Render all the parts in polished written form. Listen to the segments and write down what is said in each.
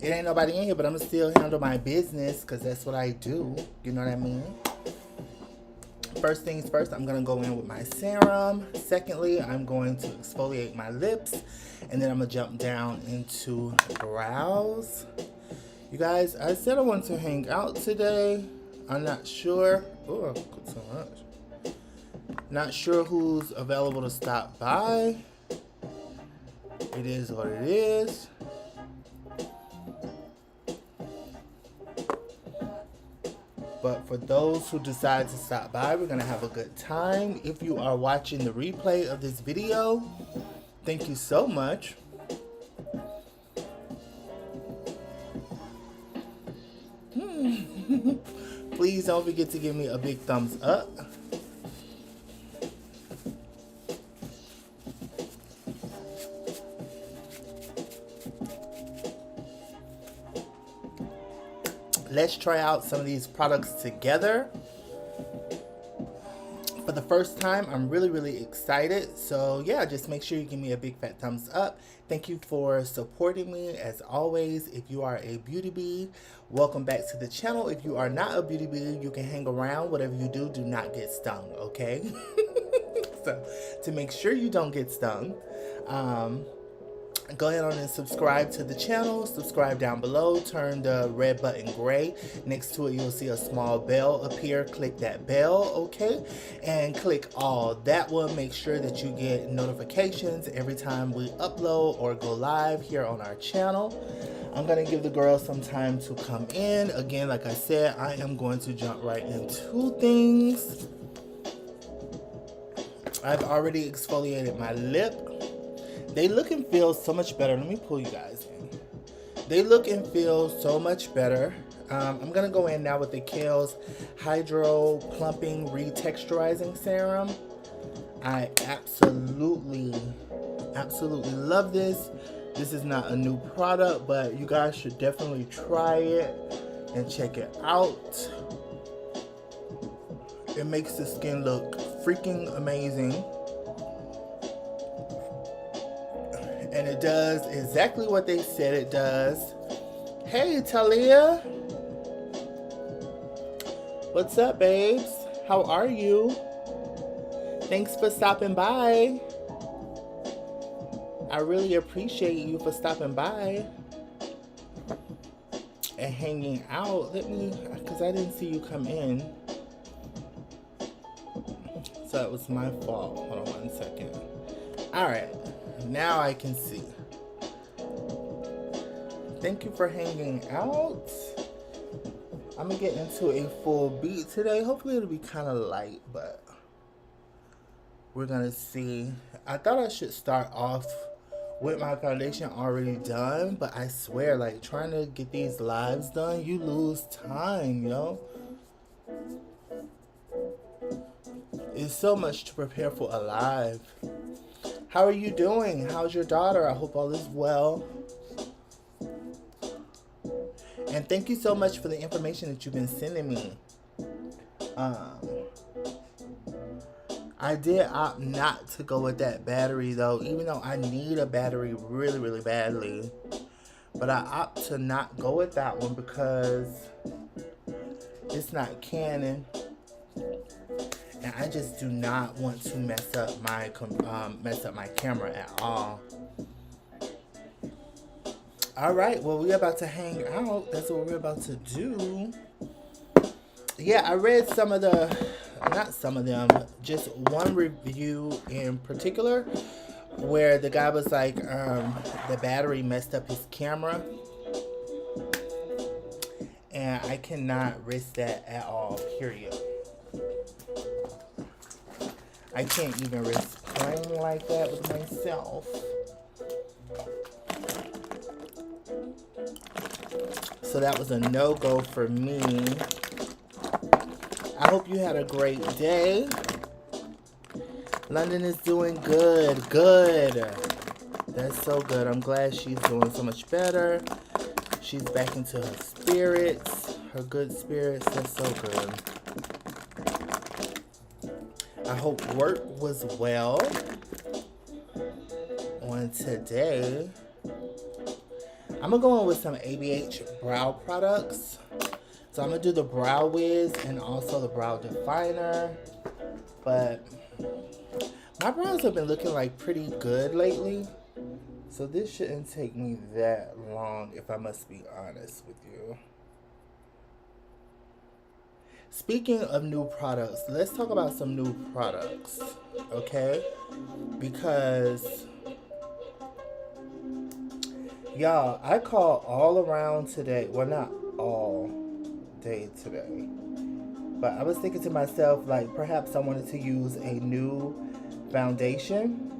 It ain't nobody in here, but I'm gonna still handle my business because that's what I do. You know what I mean? First things first, I'm gonna go in with my serum. Secondly, I'm going to exfoliate my lips. And then I'm gonna jump down into brows. You guys, I said I wanted to hang out today. I'm not sure. Oh, I put so much. Not sure who's available to stop by. It is what it is. But for those who decide to stop by, we're gonna have a good time. If you are watching the replay of this video, thank you so much. Please don't forget to give me a big thumbs up. Let's try out some of these products together. For the first time, I'm really excited. So yeah, just make sure you give me a big fat thumbs up. Thank you for supporting me as always. If you are a beauty bee, welcome back to the channel. If you are not a beauty bee, you can hang around. Whatever you do, do not get stung, okay? So to make sure you don't get stung, go ahead on and subscribe to the channel. Subscribe down below. Turn the red button gray. Next to it, you'll see a small bell appear. Click that bell, okay? And click all. That will make sure that you get notifications every time we upload or go live here on our channel. I'm going to give the girls some time to come in. Again, like I said, I am going to jump right into things. I've already exfoliated my lip. They look and feel so much better. Let me pull you guys in. They look and feel so much better. I'm going to go in now with the Kale's Hydro Plumping Re-Texturizing Serum. I absolutely love this. This is not a new product, but you guys should definitely try it and check it out. It makes the skin look freaking amazing. And it does exactly what they said it does. Hey, Talia. What's up, babes? How are you? Thanks for stopping by. I really appreciate you for stopping by and hanging out. Let me, because I didn't see you come in. So it was my fault. Hold on 1 second. All right. Now I can see. Thank you for hanging out. I'm gonna get into a full beat today. Hopefully it'll be kind of light, but we're gonna see. I thought I should start off with my foundation already done, but I swear, like, trying to get these lives done, you lose time, yo. It's so much to prepare for a live. How are you doing? How's your daughter? I hope all is well. And thank you so much for the information that you've been sending me. I did opt not to go with that battery though, even though I need a battery really badly. But I opt to not go with that one because it's not Canon. And I just do not want to mess up my camera at all. All right, well, we're about to hang out. That's what we're about to do. Yeah, I read some of the, not some of them, just one review in particular where the guy was like, the battery messed up his camera. And I cannot risk that at all, period. I can't even risk playing like that with myself. So that was a no-go for me. I hope you had a great day. London is doing good. Good. That's so good. I'm glad she's doing so much better. She's back into her spirits. Her good spirits. That's so good. I hope work was well on today. I'm going to go in with some ABH brow products. So I'm going to do the Brow Wiz and also the Brow Definer. But my brows have been looking like pretty good lately. So this shouldn't take me that long if I must be honest with you. Speaking of new products, let's talk about some new products, okay? Because, y'all, I called all around today. Well, not all day today. But I was thinking to myself, like, perhaps I wanted to use a new foundation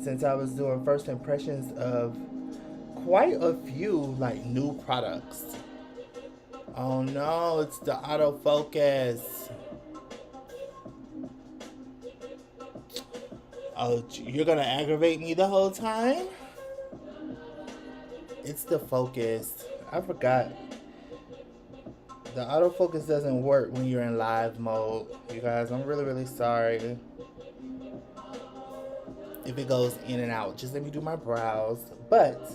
since I was doing first impressions of quite a few, like, new products. Oh no, it's the autofocus. Oh, you're gonna aggravate me the whole time? It's the focus. I forgot. The autofocus doesn't work when you're in live mode. You guys, I'm really, really sorry if it goes in and out. Just let me do my brows. But,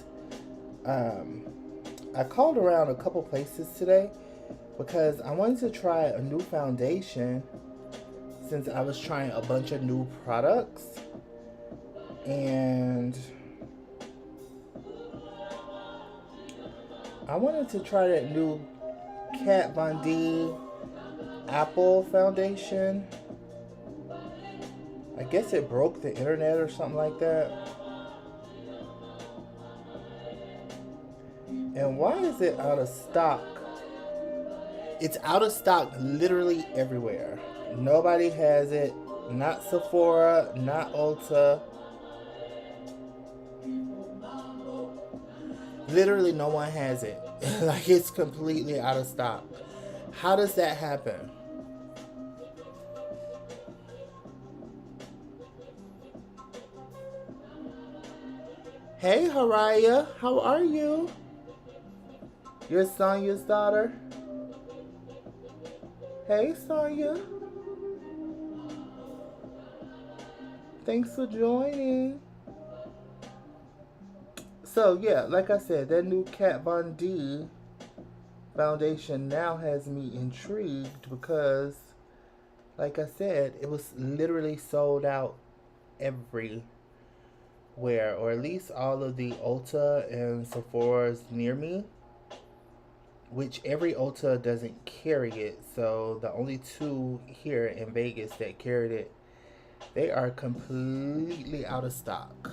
I called around a couple places today because I wanted to try a new foundation since I was trying a bunch of new products. And I wanted to try that new Kat Von D Apple foundation. I guess it broke the internet or something like that. And why is it out of stock? It's out of stock literally everywhere. Nobody has it. Not Sephora, not Ulta. Literally no one has it. Like, it's completely out of stock. How does that happen? Hey, Haraya. How are you? You're Sonya's daughter? Hey, Sonya. Thanks for joining. So, yeah, like I said, that new Kat Von D foundation now has me intrigued because, like I said, it was literally sold out everywhere, or at least all of the Ulta and Sephora's near me, which every Ulta doesn't carry it. So the only two here in Vegas that carried it, they are completely out of stock.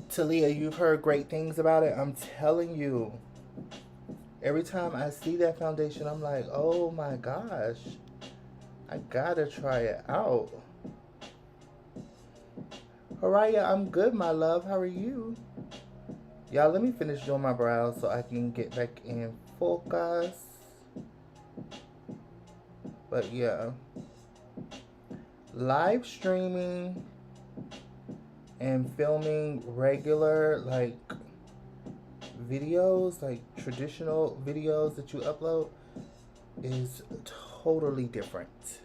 Talia, you've heard great things about it. I'm telling you. Every time I see that foundation, I'm like, oh my gosh. I gotta try it out. Haraya, I'm good, my love. How are you? Y'all, let me finish doing my brows so I can get back in focus. But yeah. Live streaming and filming regular, like, videos, like traditional videos that you upload, is totally different.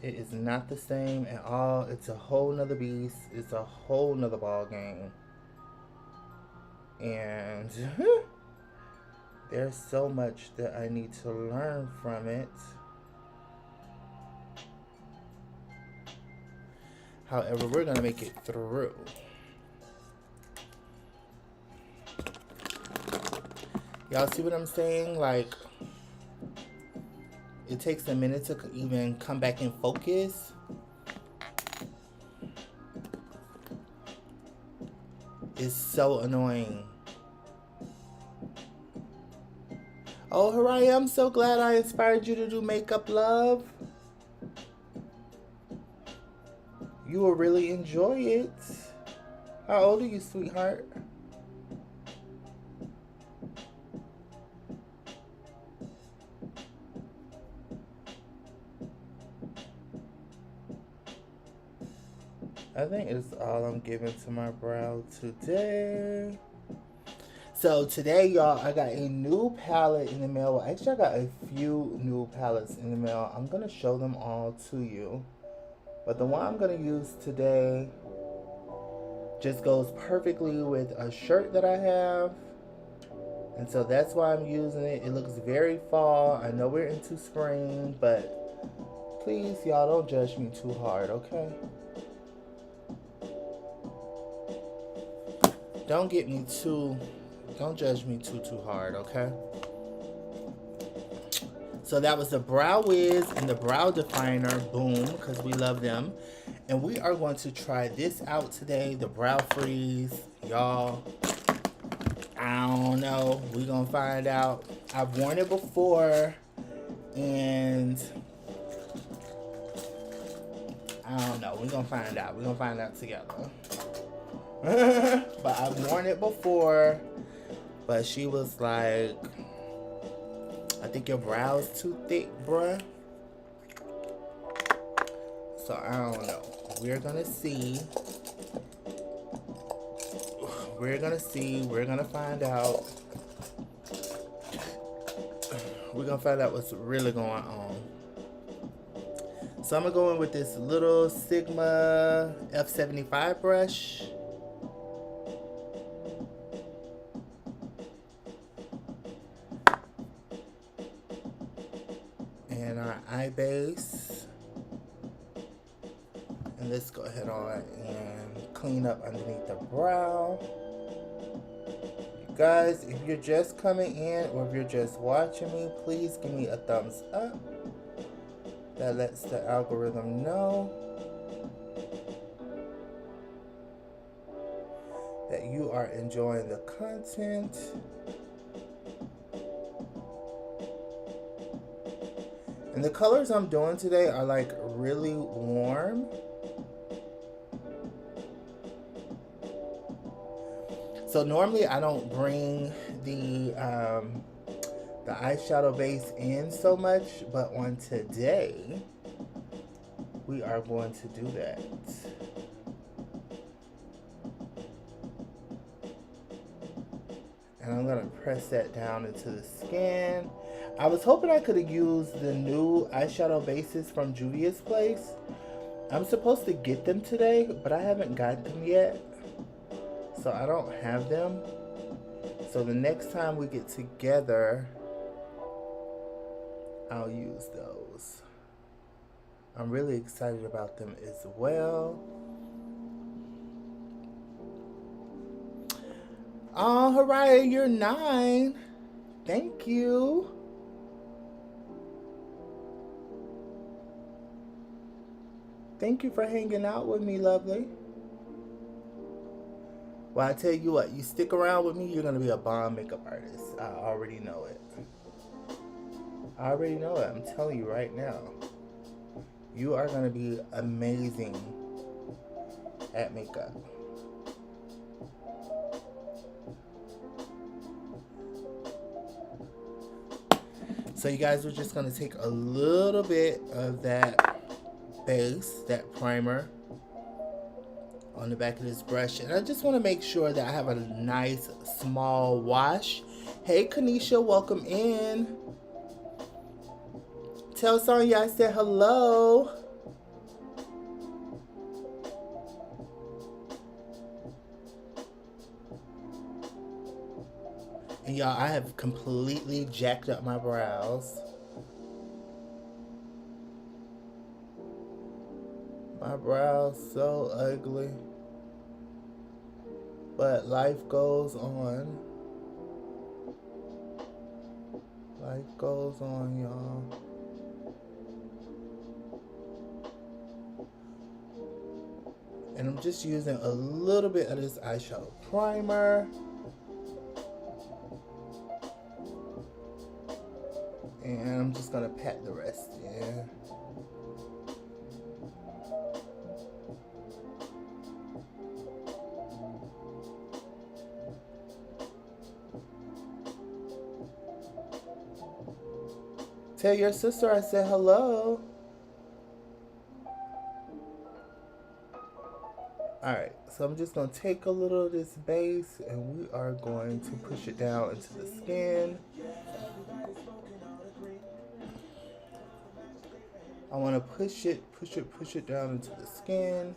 It is not the same at all. It's a whole nother beast. It's a whole nother ball game. And there's so much that I need to learn from it. However, we're gonna make it through. Y'all see what I'm saying? Like, it takes a minute to even come back in focus. It's so annoying. Oh, Haraya, I'm so glad I inspired you to do makeup, love. You will really enjoy it. How old are you, sweetheart? I think it's all I'm giving to my brow today. So today, y'all, I got a new palette in the mail. Well, actually, I got a few new palettes in the mail. I'm going to show them all to you. But the one I'm going to use today just goes perfectly with a shirt that I have. And so that's why I'm using it. It looks very fall. I know we're into spring, but please, y'all, don't judge me too hard, okay? Don't judge me too hard, okay? So that was the Brow Wiz and the Brow Definer, boom, because we love them. And we are going to try this out today, the Brow Freeze. Y'all, I don't know. We're going to find out. I've worn it before, and I don't know. We're going to find out. We're going to find out together. But I've worn it before, but she was like, I think your brow's too thick, bruh. So I don't know. We're gonna see. We're gonna see. We're gonna find out. We're gonna find out what's really going on. So I'm gonna go in with this little Sigma F75 brush. And our eye base. And let's go ahead on and clean up underneath the brow. You guys, if you're just coming in or if you're just watching me, please give me a thumbs up. That lets the algorithm know that you are enjoying the content. And the colors I'm doing today are like really warm. So normally I don't bring the eyeshadow base in so much, but on today we are going to do that. And I'm gonna press that down into the skin. I was hoping I could have used the new eyeshadow bases from Juvia's place. I'm supposed to get them today, but I haven't got them yet. So I don't have them. So the next time we get together, I'll use those. I'm really excited about them as well. Oh, Haraya, you're 9. Thank you. Thank you for hanging out with me, lovely. Well, I tell you what, you stick around with me, you're going to be a bomb makeup artist. I already know it. I already know it. I'm telling you right now. You are going to be amazing at makeup. So you guys, we're just going to take a little bit of that base, that primer, on the back of this brush, and I just want to make sure that I have a nice small wash. Hey Kanisha, welcome in. Tell Sonya I said hello. And y'all, I have completely jacked up my brows. My brow's so ugly. But life goes on. Life goes on, y'all. And I'm just using a little bit of this eyeshadow primer. And I'm just gonna pat the rest in. Tell your sister I said hello. Alright, so I'm just going to take a little of this base and we are going to push it down into the skin. I want to push it down into the skin.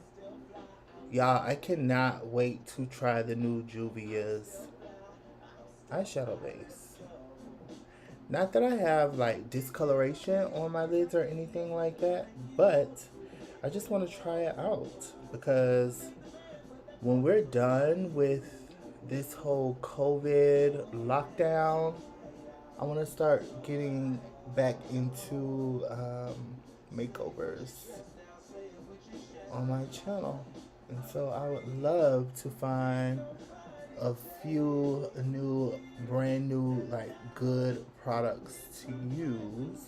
Y'all, I cannot wait to try the new Juvia's eyeshadow base. Not that I have like discoloration on my lids or anything like that, but I just want to try it out because when we're done with this whole COVID lockdown, I want to start getting back into makeovers on my channel. And so I would love to find a few new, brand new, like good products to use.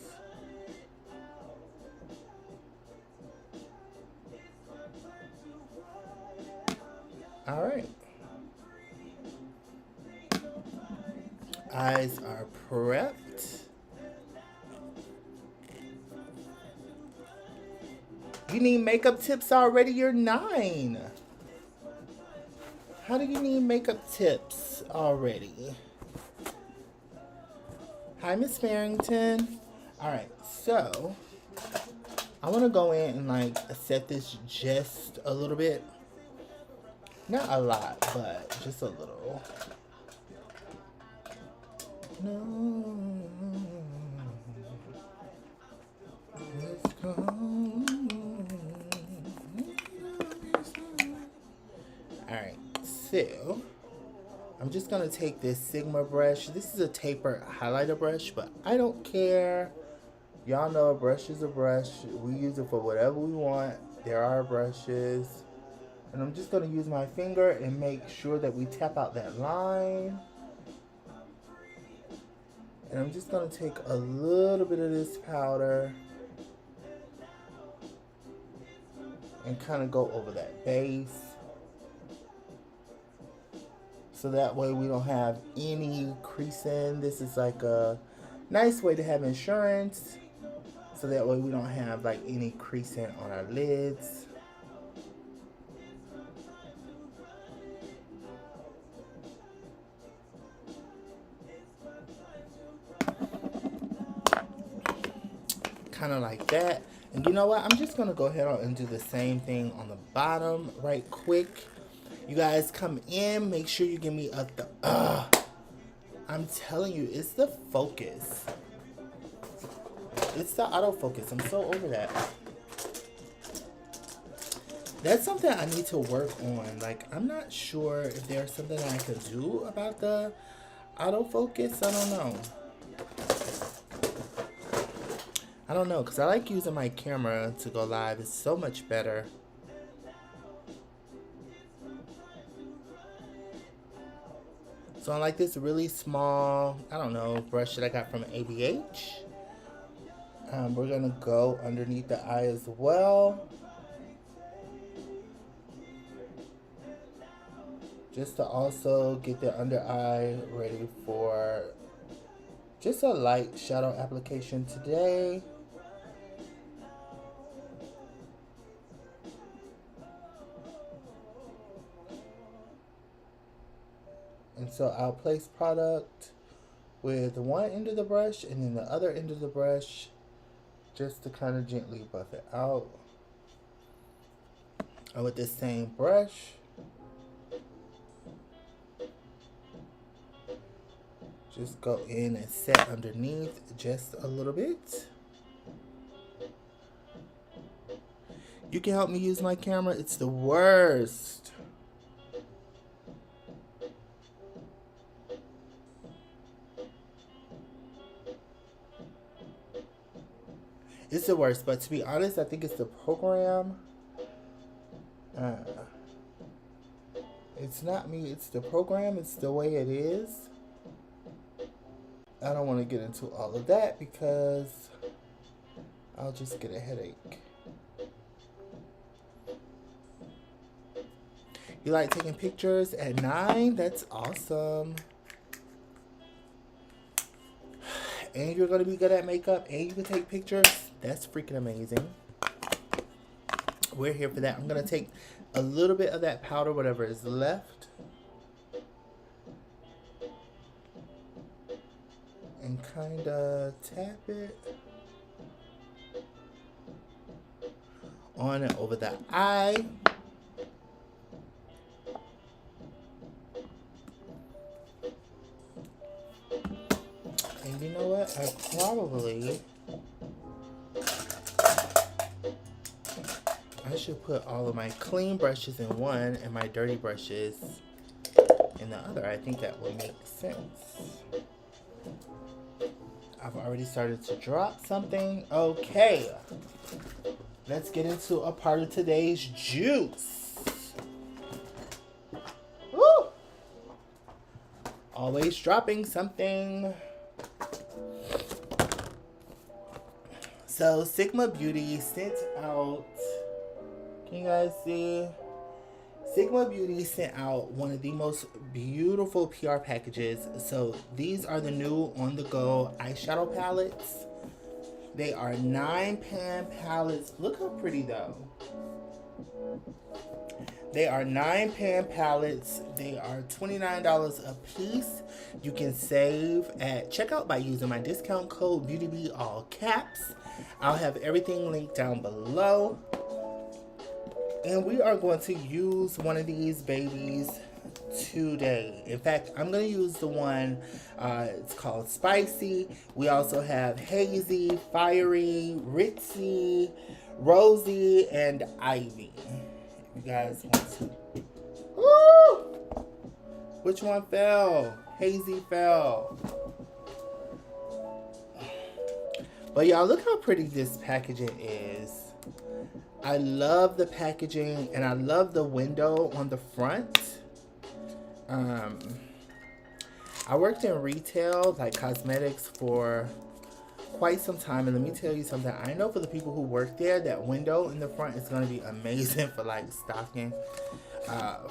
All right. Eyes are prepped. You need makeup tips already? You're 9. How do you need makeup tips already? Hi, Miss Farrington. All right, so I want to go in and like set this just a little bit. Not a lot, but just a little. No. Let's go. Alright, so I'm just going to take this Sigma brush. This is a tapered highlighter brush, but I don't care. Y'all know a brush is a brush. We use it for whatever we want. There are brushes. And I'm just going to use my finger and make sure that we tap out that line. And I'm just going to take a little bit of this powder and kind of go over that base. So that way we don't have any creasing. This is like a nice way to have insurance. So that way we don't have like any creasing on our lids. Kind of like that. And you know what? I'm just going to go ahead and do the same thing on the bottom right quick. You guys come in. Make sure you give me a I'm telling you, it's the focus. It's the autofocus. I'm so over that. That's something I need to work on. Like, I'm not sure if there's something I could do about the autofocus. I don't know. I don't know, because I like using my camera to go live. It's so much better. So I like this really small, I don't know, brush that I got from ABH. We're going to go underneath the eye as well. Just to also get the under eye ready for just a light shadow application today. And so I'll place product with one end of the brush and then the other end of the brush just to kind of gently buff it out. And with this same brush, just go in and set underneath just a little bit. You can help me use my camera. It's the worst. It's the worst, but to be honest, I think it's the program. It's not me, it's the program. It's the way it is. I don't want to get into all of that because I'll just get a headache. You like taking pictures at 9? That's awesome. And you're going to be good at makeup and you can take pictures. That's freaking amazing. We're here for that. I'm going to take a little bit of that powder, whatever is left, and kind of tap it on and over the eye. And you know what? I should put all of my clean brushes in one and my dirty brushes in the other. I think that would make sense. I've already started to drop something. Okay. Let's get into a part of today's juice. Woo! Always dropping something. So Sigma Beauty sent out, can you guys see? Sigma Beauty sent out one of the most beautiful PR packages. So these are the new on-the-go eyeshadow palettes. They are 9-pan palettes. Look how pretty though. They are 9-pan palettes. They are $29 a piece. You can save at checkout by using my discount code BeautyB, all caps. I'll have everything linked down below. And we are going to use one of these babies today. In fact, I'm going to use the one, it's called Spicy. We also have Hazy, Fiery, Ritzy, Rosy, and Ivy. If you guys want to. Woo! Which one fell? Hazy fell. But y'all, look how pretty this packaging is. I love the packaging and I love the window on the front. I worked in retail, like cosmetics, for quite some time, and let me tell you something. I know for the people who work there, that window in the front is going to be amazing for like stocking,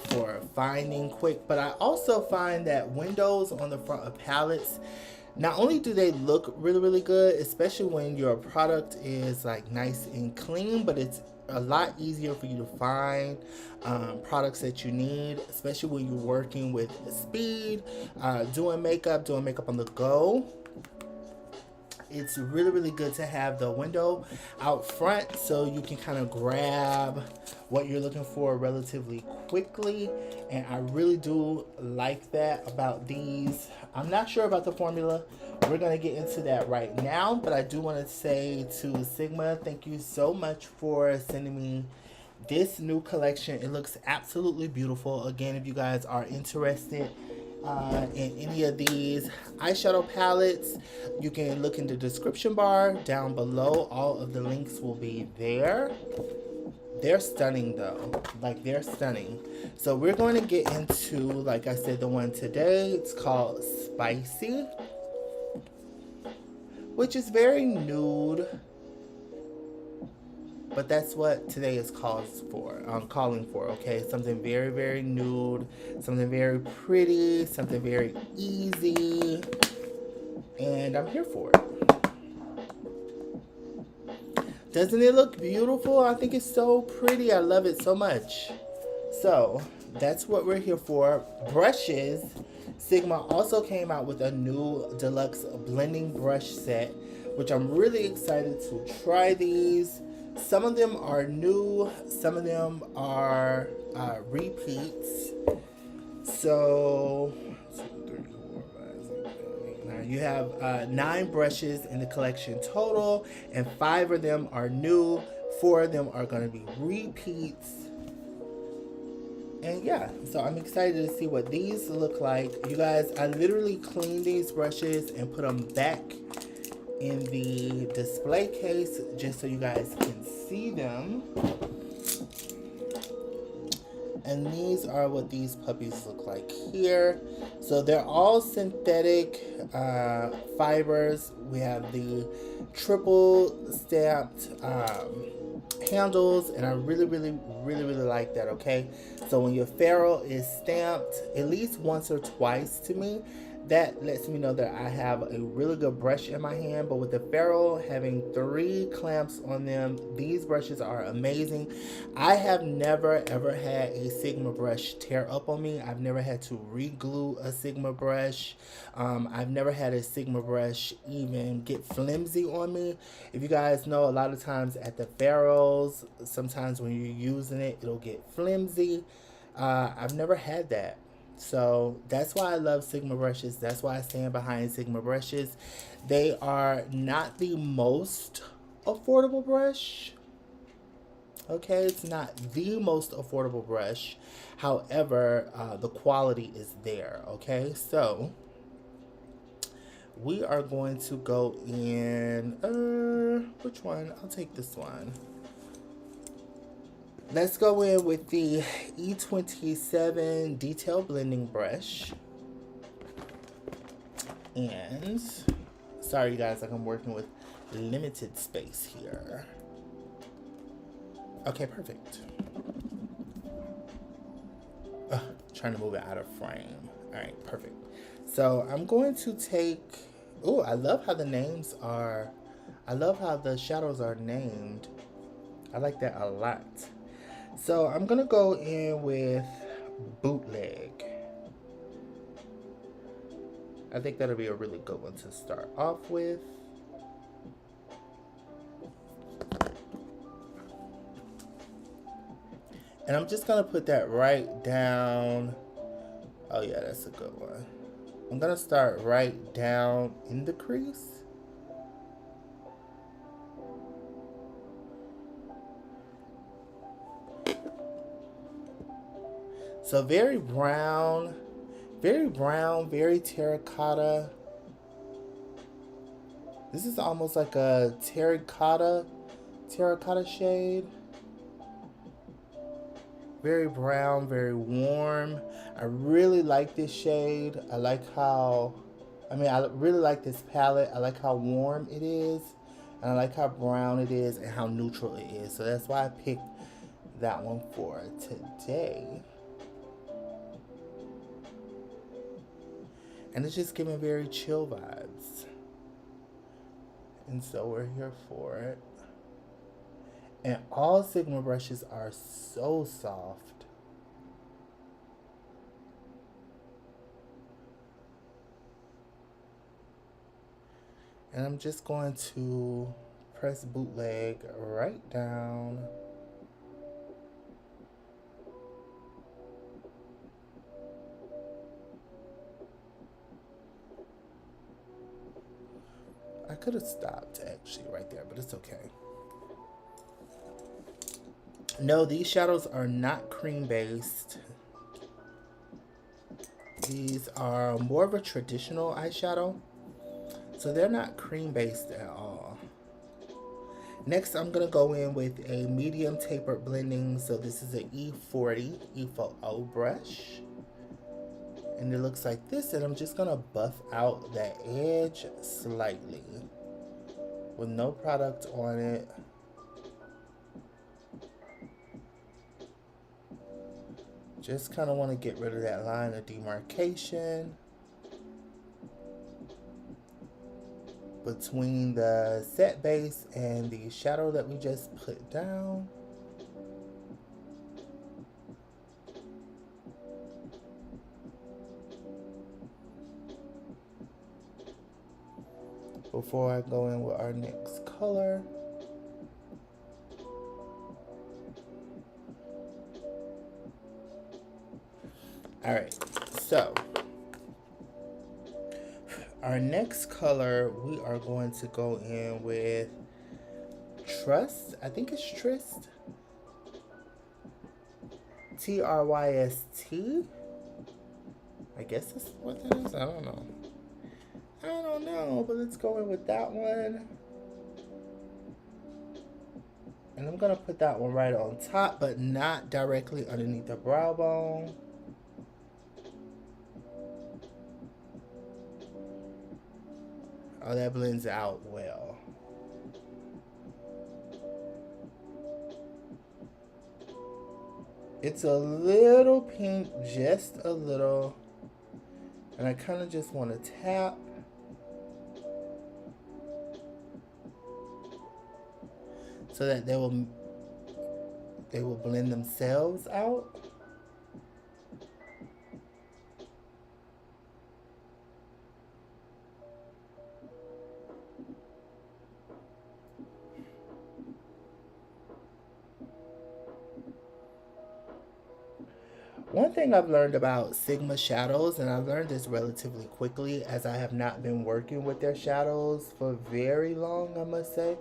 for finding quick. But I also find that windows on the front of palettes, not only do they look really, really good, especially when your product is like nice and clean, but it's a lot easier for you to find products that you need, especially when you're working with speed, doing makeup on the go. It's really, really good to have the window out front so you can kind of grab what you're looking for relatively quickly. And I really do like that about these. I'm not sure about the formula. We're going to get into that right now. But I do want to say to Sigma, thank you so much for sending me this new collection. It looks absolutely beautiful. Again, if you guys are interested in any of these eyeshadow palettes, you can look in the description bar down below. All of the links will be there. They're stunning though, like they're stunning. So we're going to get into, like I said, the one today. It's called Spicy, which is very nude, but that's what today is calling for, okay? Something very, very nude, something very pretty, something very easy, and I'm here for it. Doesn't it look beautiful? I think it's so pretty. I love it so much. So that's what we're here for. Brushes. Sigma also came out with a new Deluxe blending brush set, which I'm really excited to try these. Some of them are new, some of them are repeats. So you have 9 brushes in the collection total, and 5 of them are new. 4 of them are going to be repeats. And yeah, so I'm excited to see what these look like. You guys, I literally cleaned these brushes and put them back in the display case just so you guys can see them. And these are what these puppies look like here. So they're all synthetic fibers. We have the triple stamped handles, and I really like that. Okay, so when your ferrule is stamped at least once or twice, to me that lets me know that I have a really good brush in my hand. But with the ferrule having 3 clamps on them, these brushes are amazing. I have never ever had a Sigma brush tear up on me. I've never had to re-glue a Sigma brush. I've never had a Sigma brush even get flimsy on me. If you guys know, a lot of times at the ferrules, sometimes when you're using it, it'll get flimsy. I've never had that. So that's why I love Sigma brushes. That's why I stand behind Sigma brushes. They are not the most affordable brush. Okay, it's not the most affordable brush. However, the quality is there. Okay, so we are going to go in, which one? I'll take this one. Let's go in with the E27 Detail Blending Brush. And, sorry you guys, like I'm working with limited space here. Okay, perfect. Trying to move it out of frame. Alright, perfect. So I'm going to take, oh, I love how the names are, I love how the shadows are named. I like that a lot. So I'm going to go in with Bootleg. I think that'll be a really good one to start off with. And I'm just going to put that right down. Oh yeah, that's a good one. I'm going to start right down in the crease. So very brown, very terracotta. This is almost like a terracotta shade. Very brown, very warm. I really like this shade. I like how, I really like this palette. I like how warm it is. And I like how brown it is and how neutral it is. So that's why I picked that one for today. And it's just giving very chill vibes. And so we're here for it. And all Sigma brushes are so soft. And I'm just going to press Bootleg right down. I could have stopped actually right there, but it's okay. No, these shadows are not cream based. These are more of a traditional eyeshadow. So they're not cream based at all. Next, I'm going to go in with a medium tapered blending. So this is an E40 brush. And it looks like this, and I'm just gonna buff out that edge slightly with no product on it. Just kind of want to get rid of that line of demarcation between the set base and the shadow that we just put down. Before I go in with our next color. All right, so our next color, we are going to go in with Trust. I think it's Trist. Tryst. I guess that's what that is. I don't know. I don't know, but let's go in with that one. And I'm going to put that one right on top, but not directly underneath the brow bone. Oh, that blends out well. It's a little pink, just a little. And I kind of just want to tap. So that they will blend themselves out. One thing I've learned about Sigma shadows, and I've learned this relatively quickly as I have not been working with their shadows for very long, I must say.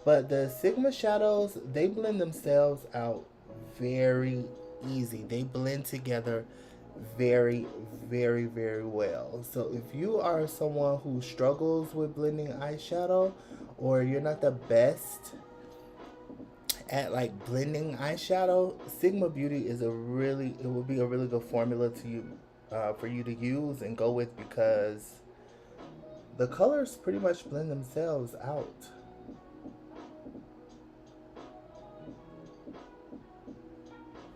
But the Sigma shadows, they blend themselves out very easy. They blend together very, very, very well. So if you are someone who struggles with blending eyeshadow, or you're not the best at like blending eyeshadow, Sigma Beauty is it will be a really good formula to you for you to use and go with, because the colors pretty much blend themselves out.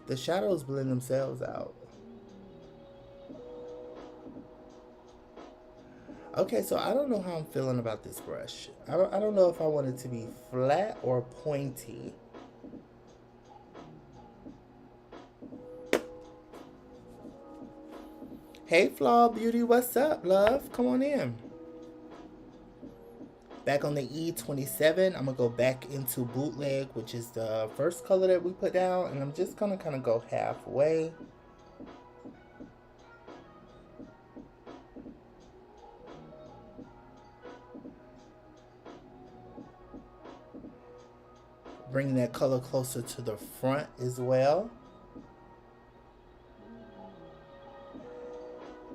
The shadows blend themselves out. Okay, so I don't know how I'm feeling about this brush. I don't know if I want it to be flat or pointy. Hey Flaw Beauty, what's up, love? Come on in. Back on the E27, I'm going to go back into Bootleg, which is the first color that we put down. And I'm just going to kind of go halfway. Bring that color closer to the front as well.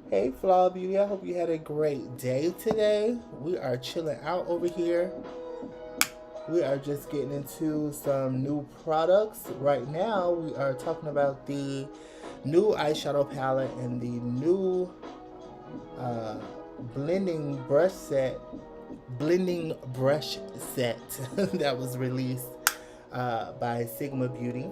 Hey Flaw Beauty, I hope you had a great day today. We are chilling out over here. We are just getting into some new products. Right now, we are talking about the new eyeshadow palette and the new blending brush set that was released by Sigma Beauty.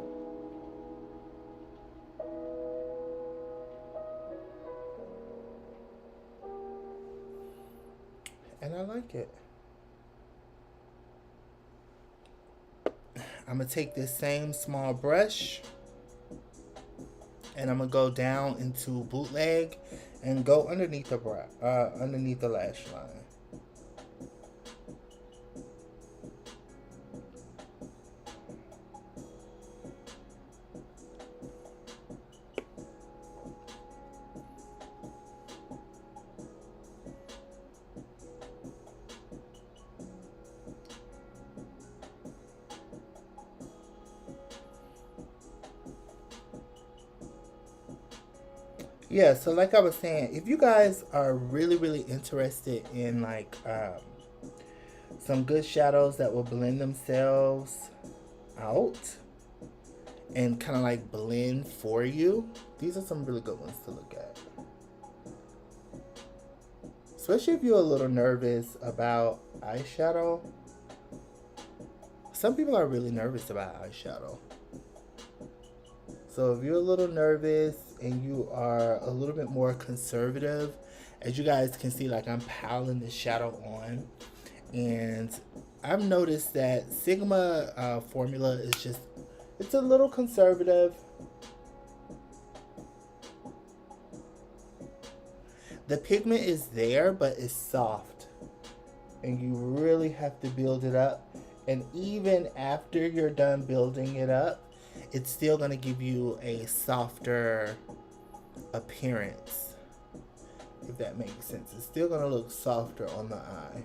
And I like it. I'm going to take this same small brush and I'm going to go down into Bootleg and go underneath the lash line. Yeah, so like I was saying, if you guys are really interested in like some good shadows that will blend themselves out and kind of like blend for you, these are some really good ones to look at. Especially if you're a little nervous about eyeshadow. Some people are really nervous about eyeshadow. So if you're a little nervous and you are a little bit more conservative, as you guys can see, like I'm piling the shadow on, and I've noticed that Sigma formula is just, it's a little conservative. The pigment is there, but it's soft, and you really have to build it up. And even after you're done building it up, it's still going to give you a softer appearance, if that makes sense. It's still going to look softer on the eye.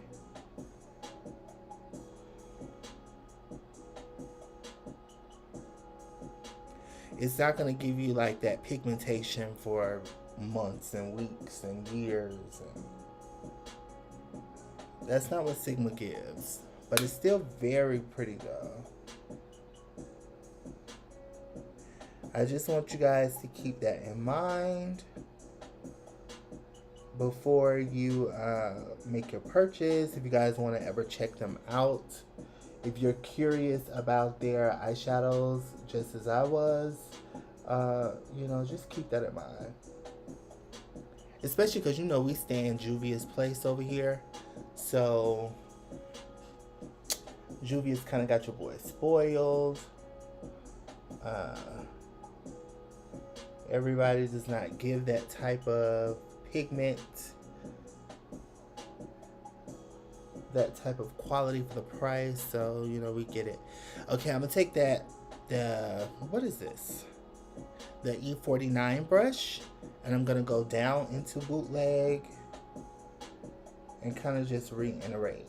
it's not going to give you like that pigmentation for months and weeks and years. And that's not what Sigma gives. But it's still very pretty though. I just want you guys to keep that in mind before you make your purchase. If you guys want to ever check them out, if you're curious about their eyeshadows just as I was, you know, just keep that in mind. Especially because, you know, we stay in Juvia's place over here. So Juvia's kind of got your boy spoiled. Everybody does not give that type of pigment, that type of quality for the price. So, you know, we get it. Okay, I'm gonna take that, what is this? The E49 brush, and I'm gonna go down into bootleg and kind of just reiterate.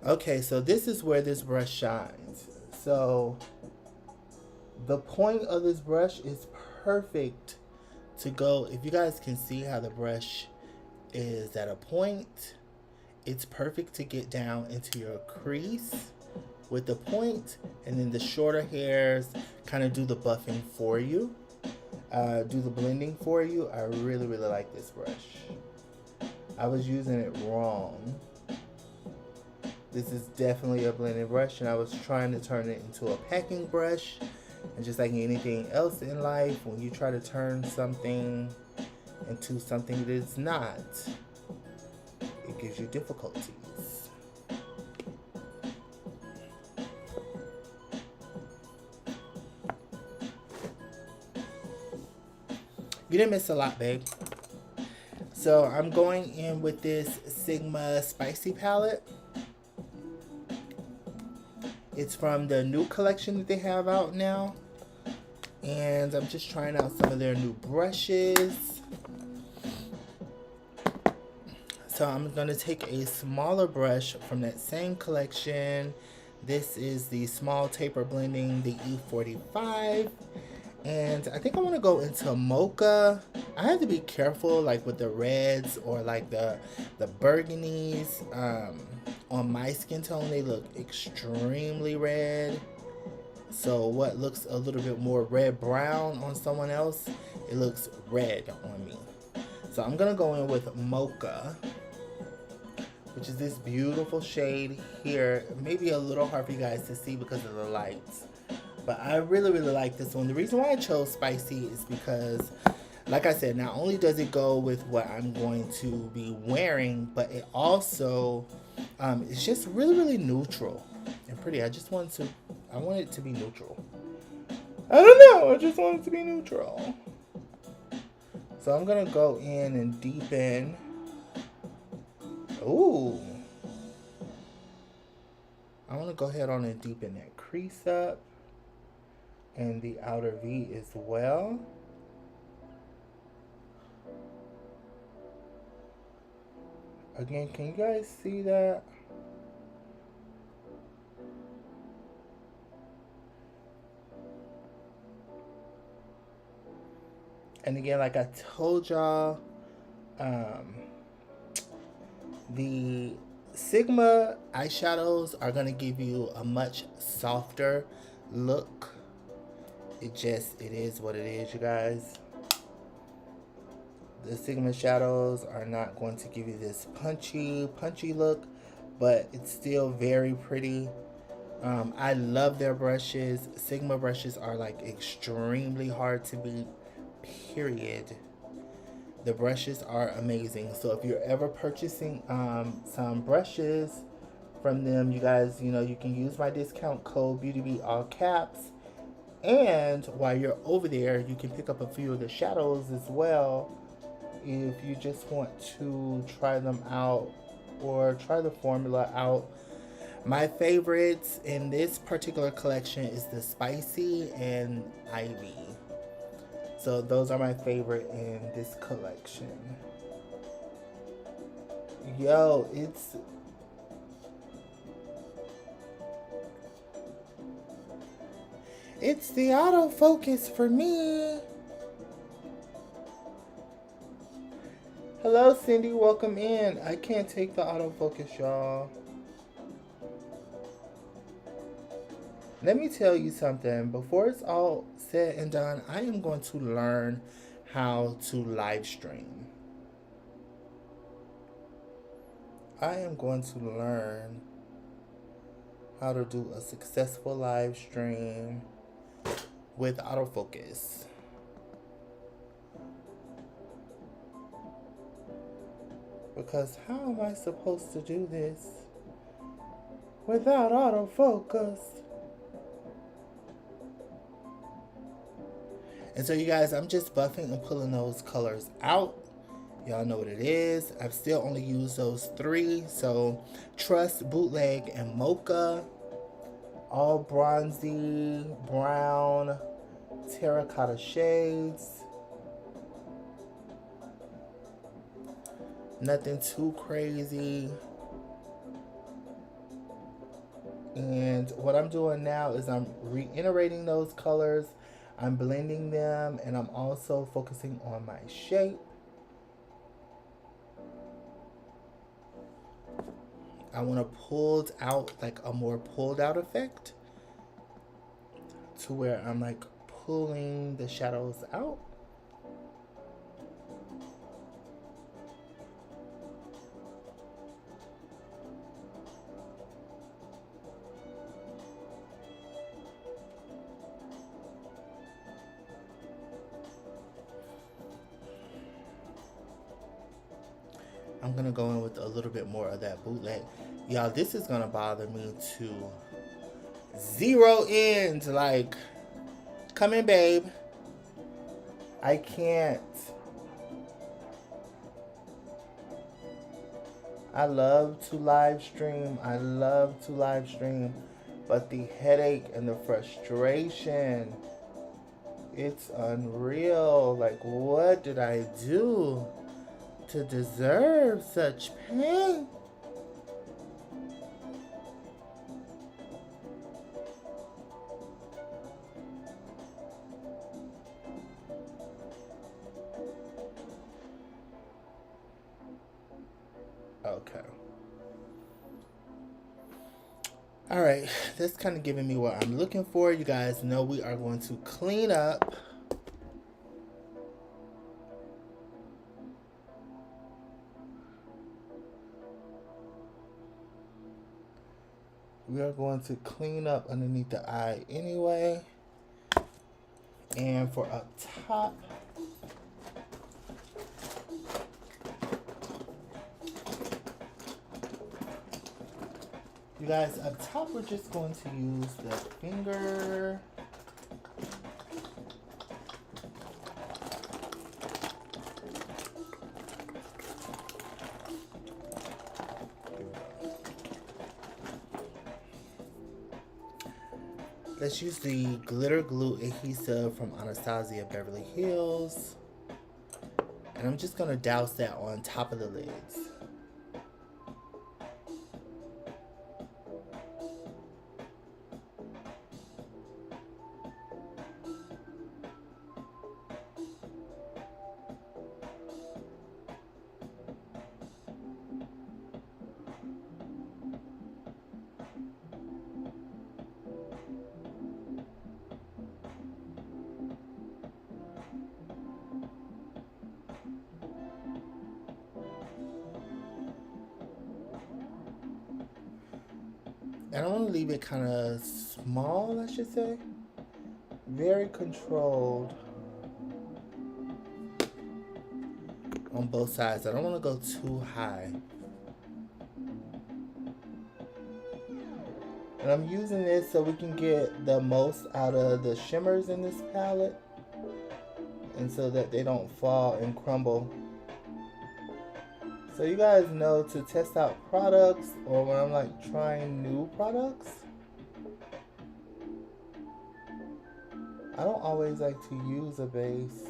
Okay, so this is where this brush shines. So the point of this brush is perfect to go. If you guys can see how the brush is at a point, it's perfect to get down into your crease with the point, and then the shorter hairs kind of do the buffing for you, do the blending for you. I really, really like this brush. I was using it wrong. This is definitely a blending brush, and I was trying to turn it into a packing brush. And just like anything else in life, when you try to turn something into something that it's not, it gives you difficulties. You didn't miss a lot, babe. So I'm going in with this Sigma Spicy palette. It's from the new collection that they have out now. And I'm just trying out some of their new brushes. So I'm going to take a smaller brush from that same collection. This is the Small Taper Blending, the E45. And I think I want to go into mocha. I have to be careful like with the reds or like the burgundies. On my skin tone, they look extremely red. So what looks a little bit more red-brown on someone else, it looks red on me. So I'm gonna go in with mocha, which is this beautiful shade here. Maybe a little hard for you guys to see because of the lights, but I really, really like this one. The reason why I chose spicy is because, like I said, not only does it go with what I'm going to be wearing, but it also, it's just really, really neutral and pretty. I want it to be neutral. I don't know, I just want it to be neutral. So I'm gonna go in and deepen. Ooh. I wanna go ahead on and deepen that crease up and the outer V as well. Again, can you guys see that? And again, like I told y'all, the Sigma eyeshadows are going to give you a much softer look. It is what it is, you guys. The Sigma shadows are not going to give you this punchy look, but it's still very pretty. I love their brushes. Sigma brushes are like extremely hard to beat, period. The brushes are amazing. So if you're ever purchasing some brushes from them, you guys, you know, you can use my discount code BeautyB all caps. And while you're over there, you can pick up a few of the shadows as well if you just want to try them out or try the formula out. My favorites in this particular collection is the Spicy and Ivy. So those are my favorite in this collection. Yo, it's the autofocus for me. Hello, Cindy. Welcome in. I can't take the autofocus, y'all. Let me tell you something. Before it's all said and done, I am going to learn how to live stream. I am going to learn how to do a successful live stream with autofocus. Because how am I supposed to do this without autofocus? And so you guys, I'm just buffing and pulling those colors out. Y'all know what it is. I've still only used those 3. So Trust, Bootleg, and Mocha. All bronzy, brown, terracotta shades. Nothing too crazy. And what I'm doing now is I'm reiterating those colors. I'm blending them, and I'm also focusing on my shape. I want to pull out, like a more pulled out effect, to where I'm like pulling the shadows out. I'm gonna go in with a little bit more of that bootleg. Y'all, this is gonna bother me to zero in. Like, come in, babe. I can't. I love to live stream. I love to live stream. But the headache and the frustration, it's unreal. Like, what did I do to deserve such pain? Okay. All right, that's kind of giving me what I'm looking for. You guys know we are going to clean up. We are going to clean up underneath the eye anyway. And for up top, you guys, up top we're just going to use the finger. Let's use the glitter glue adhesive from Anastasia Beverly Hills. And I'm just gonna douse that on top of the lids. And I want to leave it kind of small, I should say. Very controlled on both sides. I don't want to go too high. And I'm using this so we can get the most out of the shimmers in this palette, and so that they don't fall and crumble. So you guys know, to test out products, or when I'm like trying new products, I don't always like to use a base,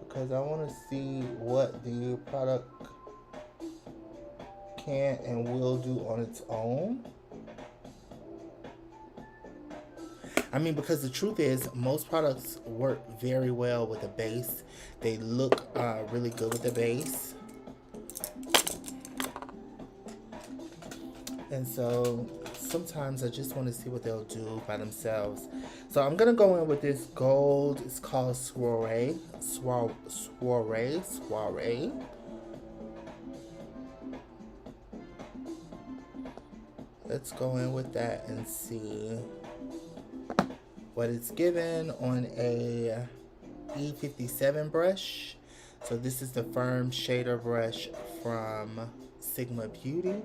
because I want to see what the product can and will do on its own. I mean, because the truth is, most products work very well with a base. They look really good with the base. And so sometimes I just want to see what they'll do by themselves. So I'm going to go in with this gold. It's called Soiree. Soiree. Let's go in with that and see what it's given on a E57 brush. So this is the firm shader brush from Sigma Beauty.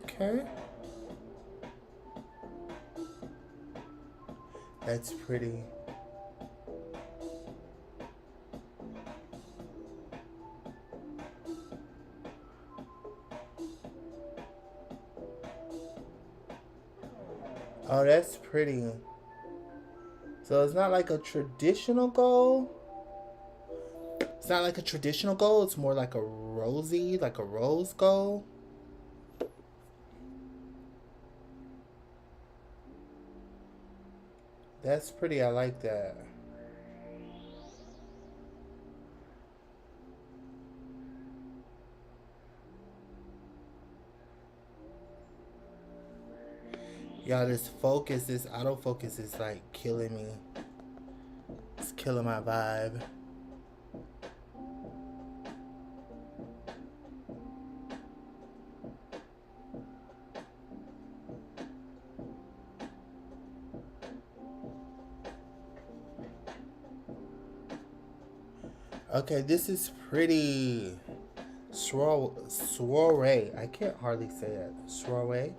Okay. That's pretty. Oh, that's pretty. So it's not like a traditional gold. It's not like a traditional gold. It's more like a rosy, like a rose gold. That's pretty. I like that. Y'all, this focus, this autofocus is like killing me. It's killing my vibe. Okay, this is pretty. Soiree. I can't hardly say it. Soiree.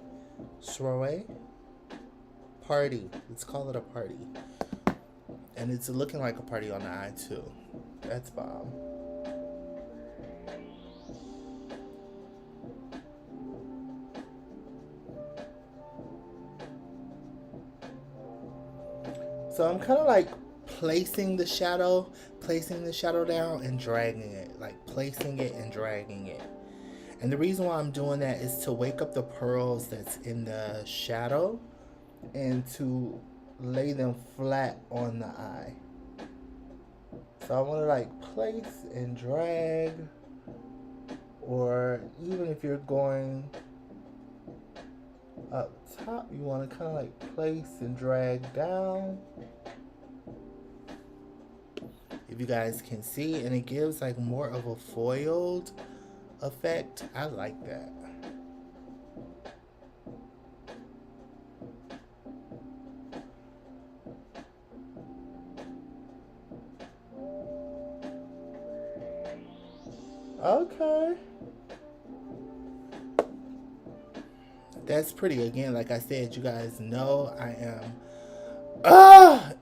Soiree. Party. Let's call it a party. And it's looking like a party on the eye too. That's bomb. So I'm kind of like placing the shadow down and dragging it, like placing it and dragging it. And the reason why I'm doing that is to wake up the pearls that's in the shadow and to lay them flat on the eye. So I want to like place and drag, or even if you're going up top, you want to kind of like place and drag down. If you guys can see, and it gives like more of a foiled effect. I like that. Okay. That's pretty. Again, like I said, you guys know I am.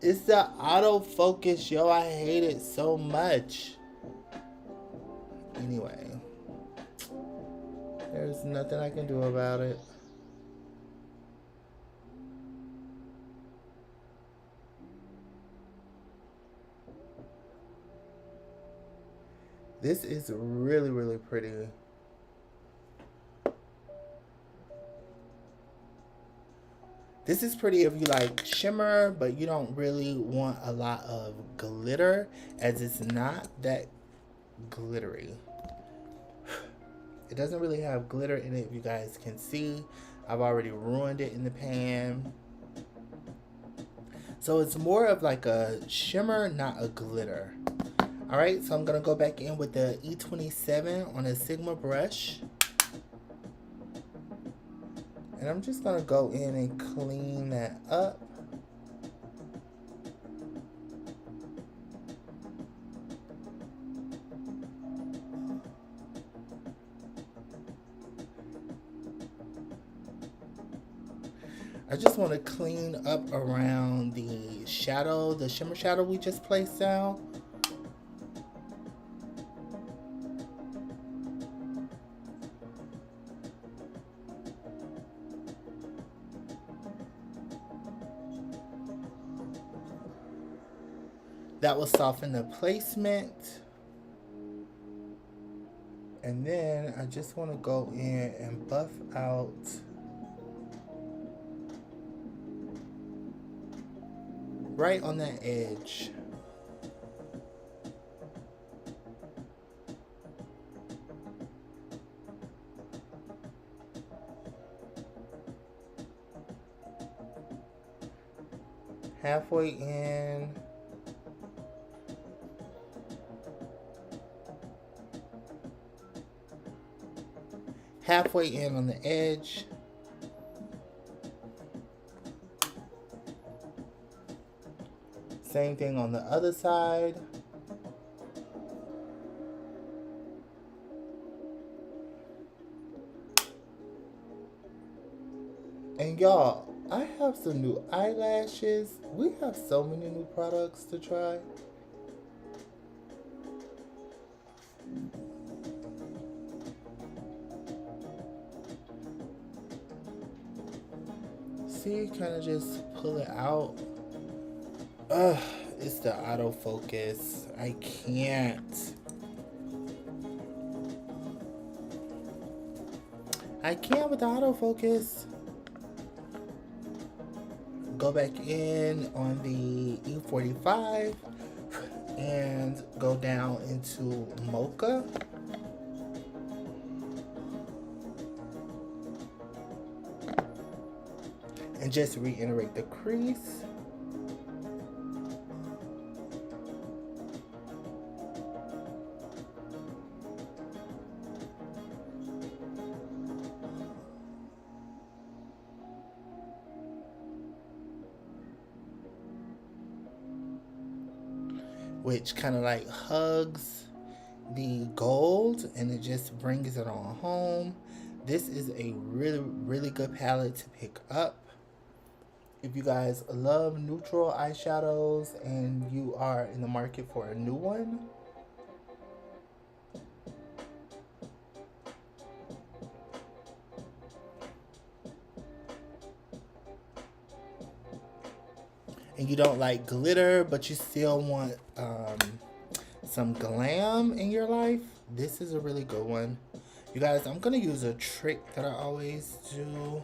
It's the autofocus, yo. I hate it so much. Anyway, there's nothing I can do about it. This is really, really pretty. This is pretty if you like shimmer, but you don't really want a lot of glitter, as it's not that glittery. It doesn't really have glitter in it, if you guys can see. I've already ruined it in the pan. So it's more of like a shimmer, not a glitter. Alright, so I'm going to go back in with the E27 on a Sigma brush. And I'm just going to go in and clean that up. I just want to clean up around the shadow, the shimmer shadow we just placed down. That will soften the placement. And then I just want to go in and buff out right on that edge. Halfway in. Halfway in on the edge. Same thing on the other side. And y'all, I have some new eyelashes. We have so many new products to try. See, kind of just pull it out. Ugh, it's the autofocus. I can't. I can't with the autofocus. Go back in on the E45 and go down into Mocha. And just reiterate the crease. Which kind of like hugs the gold and it just brings it on home. This is a really good palette to pick up. If you guys love neutral eyeshadows and you are in the market for a new one, and you don't like glitter but you still want some glam in your life, this is a really good one. You guys, I'm gonna use a trick that I always do.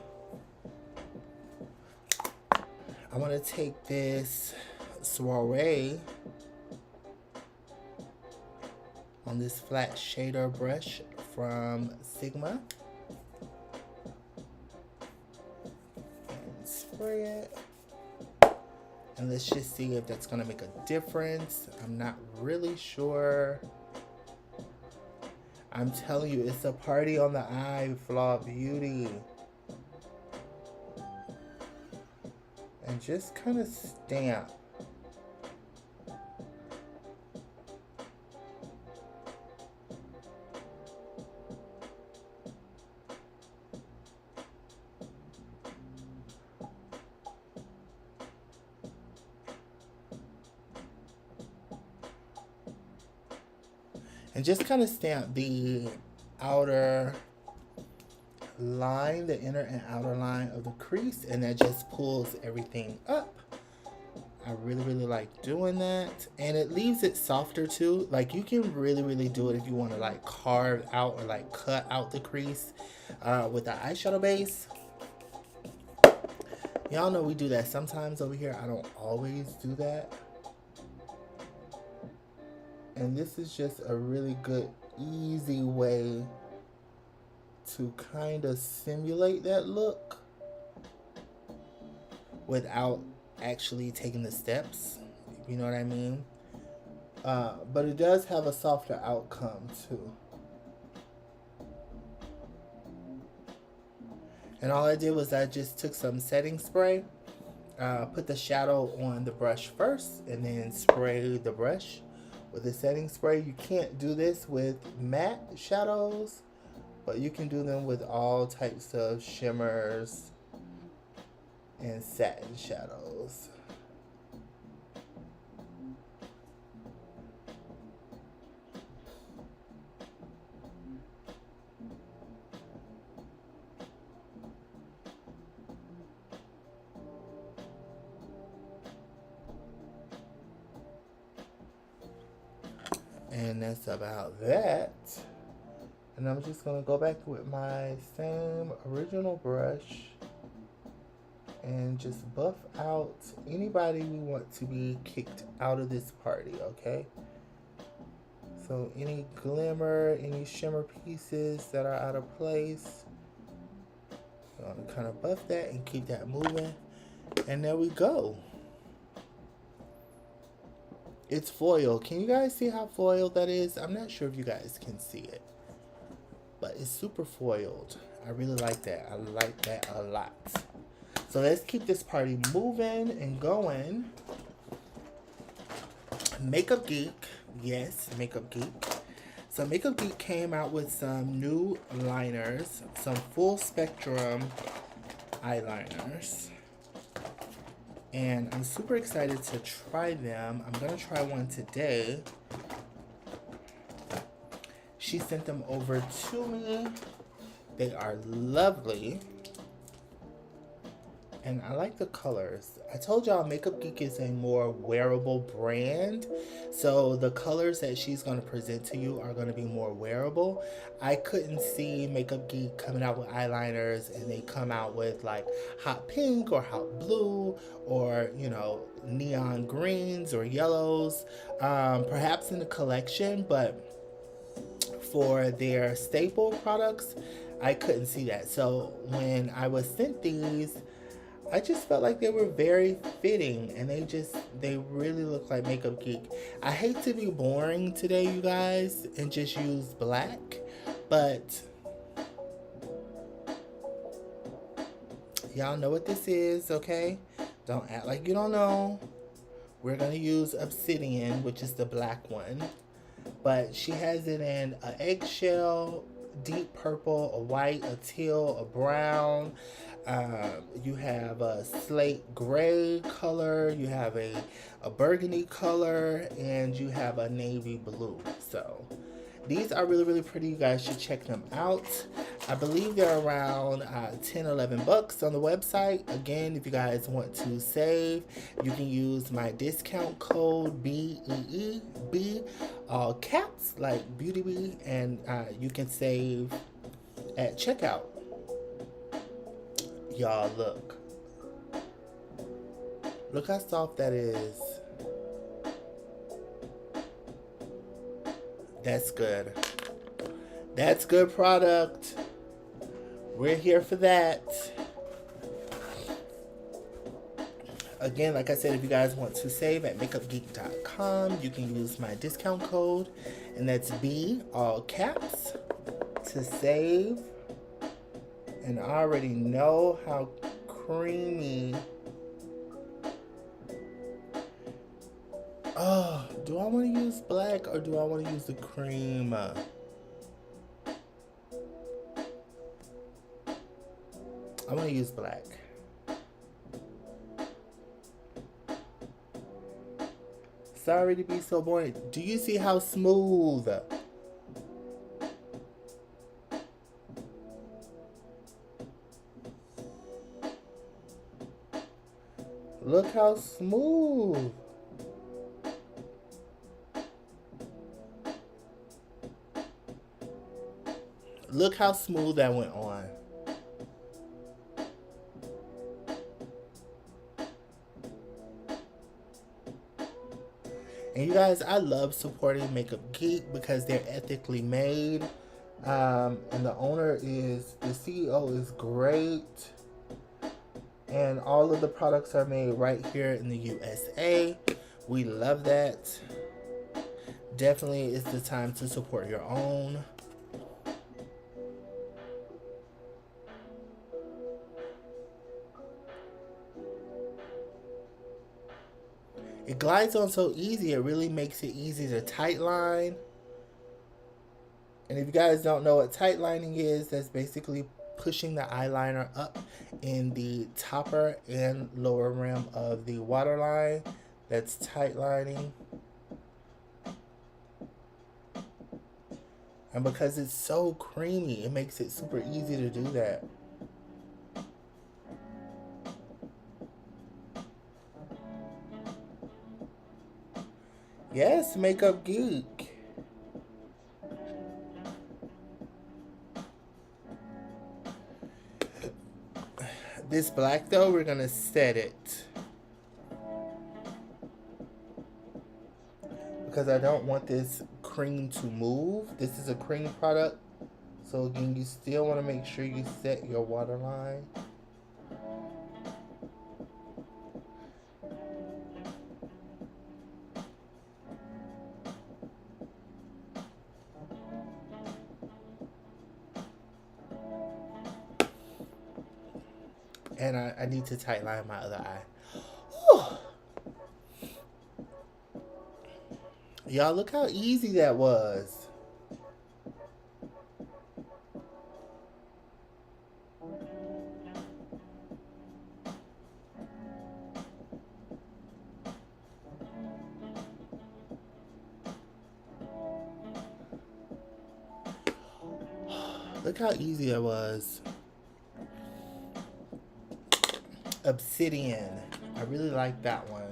I want to take this Soiree on this flat shader brush from Sigma and spray it. And let's just see if that's going to make a difference. I'm not really sure. I'm telling you, it's a party on the eye, Flaw Beauty. And just kind of stamp. And just kind of stamp the outer line, the inner and outer line of the crease, and that just pulls everything up. I really like doing that, and it leaves it softer too. Like, you can really do it if you want to like carve out or like cut out the crease with the eyeshadow base. Y'all know we do that sometimes over here. I don't always do that. And this is just a really good, easy way to kind of simulate that look without actually taking the steps. You know what I mean? But it does have a softer outcome too. And all I did was I just took some setting spray, put the shadow on the brush first, and then spray the brush with the setting spray. You can't do this with matte shadows, but you can do them with all types of shimmers and satin shadows. And that's about that. And I'm just going to go back with my same original brush and just buff out anybody we want to be kicked out of this party, okay? So any glimmer, any shimmer pieces that are out of place, I'm going to kind of buff that and keep that moving. And there we go. It's foil. Can you guys see how foiled that is? I'm not sure if you guys can see it, but it's super foiled. I really like that. I like that a lot. So let's keep this party moving and going. Makeup Geek. Yes, Makeup Geek. So Makeup Geek came out with some new liners, some full spectrum eyeliners. And I'm super excited to try them. I'm going to try one today. She sent them over to me. They are lovely. And I like the colors. I told y'all Makeup Geek is a more wearable brand. So the colors that she's going to present to you are going to be more wearable. I couldn't see Makeup Geek coming out with eyeliners and they come out with like hot pink or hot blue or, you know, neon greens or yellows. Perhaps in the collection, but for their staple products, I couldn't see that. So when I was sent these, I just felt like they were very fitting and they really look like Makeup Geek. I hate to be boring today, you guys, and just use black, but y'all know what this is, okay? Don't act like you don't know. We're gonna use Obsidian, which is the black one, but she has it in an eggshell, deep purple, a white, a teal, a brown. You have a slate gray color, you have a burgundy color, and you have a navy blue. So these are really, really pretty. You guys should check them out. I believe they're around 10, 11 bucks on the website. Again, if you guys want to save, you can use my discount code BEEB, all caps like Beauty Bee, and you can save at checkout. Y'all, look how soft that is. That's good. That's good product. We're here for that. Again, like I said, if you guys want to save at makeupgeek.com, you can use my discount code, and that's B, all caps, to save. And I already know how creamy. Oh, do I want to use black or do I want to use the cream? I want to use black. Sorry to be so boring. Do you see how smooth? Look how smooth. Look how smooth that went on. And you guys, I love supporting Makeup Geek because they're ethically made. And the owner the CEO is great. And all of the products are made right here in the USA. We love that. Definitely it's the time to support your own. It glides on so easy. It really makes it easy to tight line. And if you guys don't know what tight lining is, that's basically pushing the eyeliner up in the topper and lower rim of the waterline. That's tight lining. And because it's so creamy, it makes it super easy to do that. Yes, Makeup Geek. This black though, we're gonna set it because I don't want this cream to move. This is a cream product, so again, you still want to make sure you set your waterline. And I need to tight line my other eye. Whew. Y'all, look how easy that was. Look how easy it was. Obsidian. I really like that one.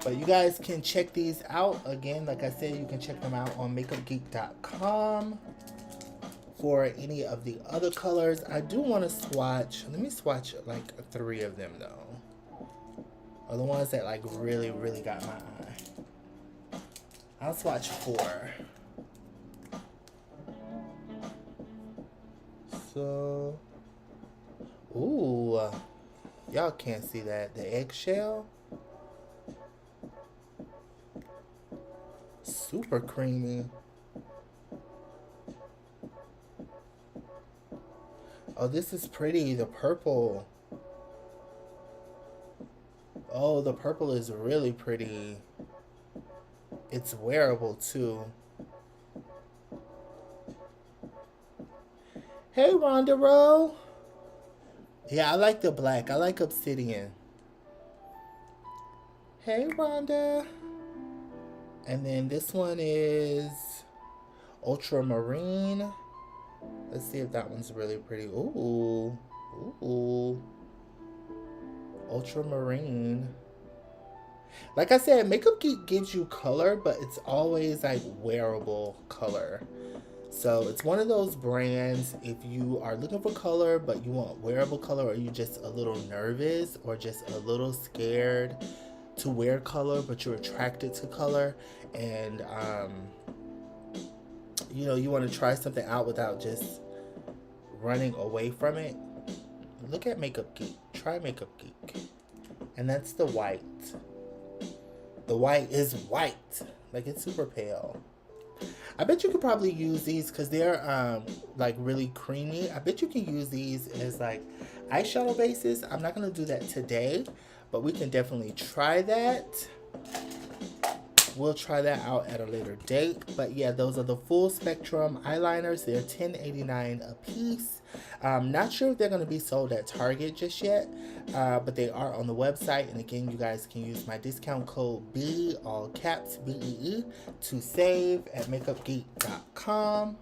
But you guys can check these out. Again, like I said, you can check them out on makeupgeek.com for any of the other colors. I do want to swatch. Let me swatch like 3 of them though. Are the ones that like really, really got my eye. I'll swatch 4. So, ooh, y'all can't see that. The eggshell, super creamy. Oh, this is pretty. The purple. Oh, the purple is really pretty. It's wearable too. Hey, Rhonda Rowe. Yeah, I like the black. I like Obsidian. Hey, Rhonda. And then this one is Ultramarine. Let's see if that one's really pretty. Ooh. Ooh. Ultramarine. Like I said, Makeup Geek gives you color, but it's always like wearable color. So it's one of those brands, if you are looking for color, but you want wearable color, or you're just a little nervous or just a little scared to wear color, but you're attracted to color, and you know, you want to try something out without just running away from it. Look at Makeup Geek. Try Makeup Geek. And that's the white. The white is white. Like, it's super pale. I bet you could probably use these because they're like really creamy. I bet you can use these as like eyeshadow bases. I'm not going to do that today, but we can definitely try that. We'll try that out at a later date. But yeah, those are the full spectrum eyeliners. They're $10.89 a piece. Not sure if they're going to be sold at Target just yet, but they are on the website. And again, you guys can use my discount code B, all caps, BEE, to save at makeupgeek.com.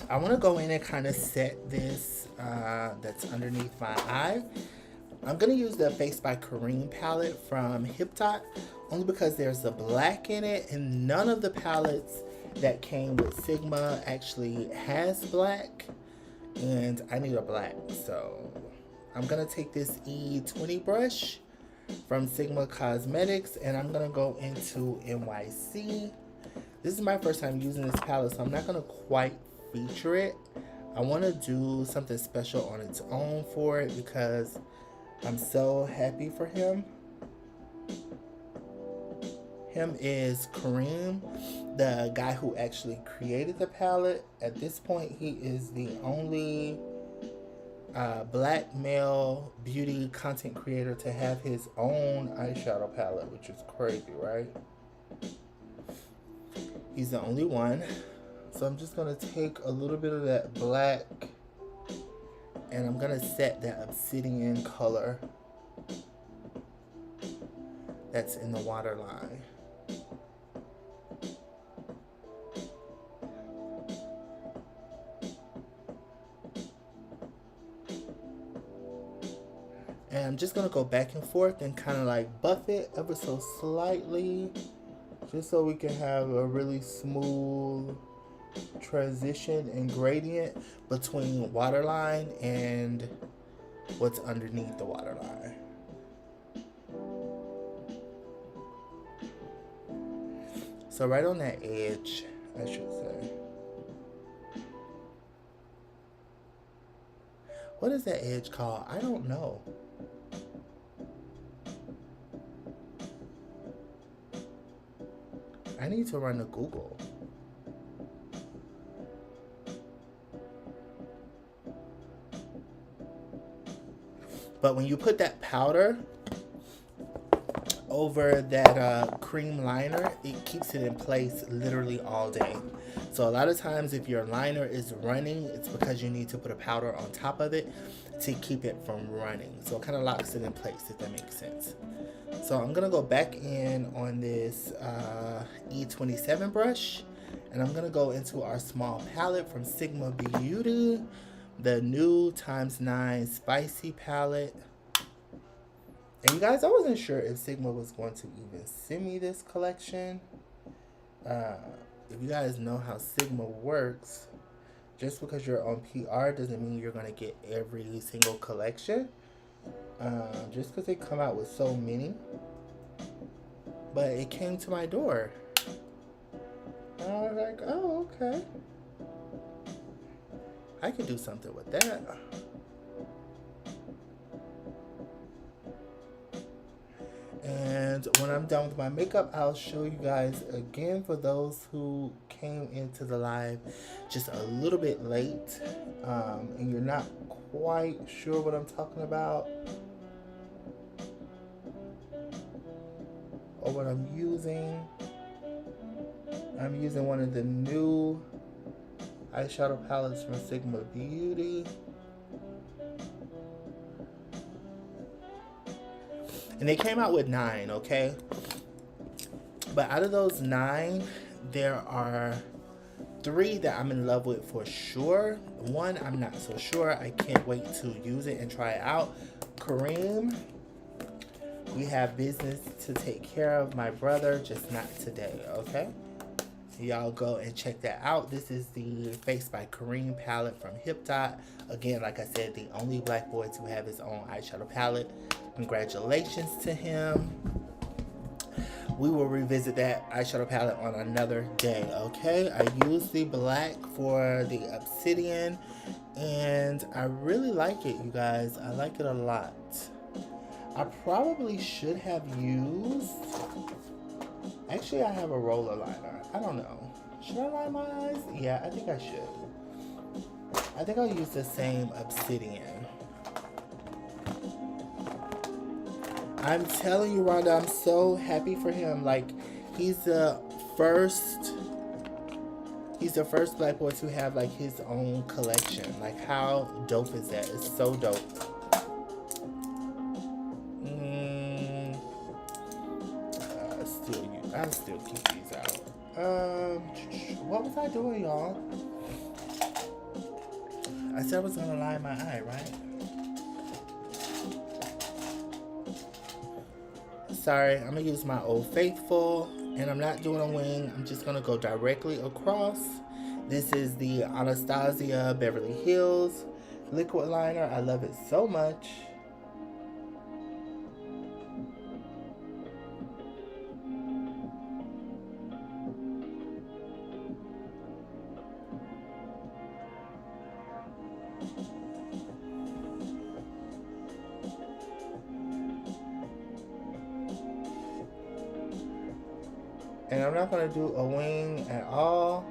I want to go in and kind of set this that's underneath my eye. I'm going to use the Face by Kareem palette from Hip Dot, only because there's a black in it, and none of the palettes that came with Sigma actually has black, and I need a black. So I'm going to take this E20 brush from Sigma Cosmetics, and I'm going to go into NYC. This is my first time using this palette, so I'm not going to quite feature it. I want to do something special on its own for it because I'm so happy for him. Him is Kareem, the guy who actually created the palette. At this point, he is the only black male beauty content creator to have his own eyeshadow palette, which is crazy, right? He's the only one. So I'm just going to take a little bit of that black, and I'm going to set that obsidian color that's in the waterline. And I'm just going to go back and forth and kind of like buff it ever so slightly, just so we can have a really smooth transition and gradient between waterline and what's underneath the waterline. So right on that edge, I should say. What is that edge called? I don't know. I need to run to Google. But when you put that powder over that cream liner, it keeps it in place literally all day. So a lot of times if your liner is running, it's because you need to put a powder on top of it to keep it from running. So it kind of locks it in place, if that makes sense. So I'm going to go back in on this E27 brush, and I'm going to go into our small palette from Sigma Beauty, the new ×9 Spicy palette. And you guys, I wasn't sure if Sigma was going to even send me this collection. If you guys know how Sigma works, just because you're on PR doesn't mean you're going to get every single collection. Just because they come out with so many. But it came to my door. And I was like, oh, okay. I could do something with that. And when I'm done with my makeup, I'll show you guys again for those who came into the live just a little bit late and you're not quite sure what I'm talking about or what I'm using. I'm using one of the new eyeshadow palettes from Sigma Beauty. And they came out with 9, okay? But out of those 9, there are 3 that I'm in love with for sure. 1, I'm not so sure. I can't wait to use it and try it out. Kareem, we have business to take care of, my brother, just not today, okay? So y'all go and check that out. This is the Face by Kareem palette from Hip Dot. Again, like I said, the only black boy to have his own eyeshadow palette. Congratulations to him. We will revisit that eyeshadow palette on another day, okay? I used the black for the Obsidian, and I really like it, you guys. I like it a lot. I probably should have used... Actually, I have a roller liner. I don't know. Should I line my eyes? Yeah, I think I should. I think I'll use the same Obsidian. I'm telling you, Rhonda, I'm so happy for him. Like, he's the first black boy to have, like, his own collection. Like, how dope is that? It's so dope. I'll still keep these out. What was I doing, y'all? I said I was gonna line my eye, right? Sorry, I'm gonna use my Old Faithful, and I'm not doing a wing. I'm just gonna go directly across. This is the Anastasia Beverly Hills liquid liner. I love it so much. And I'm not going to do a wing at all.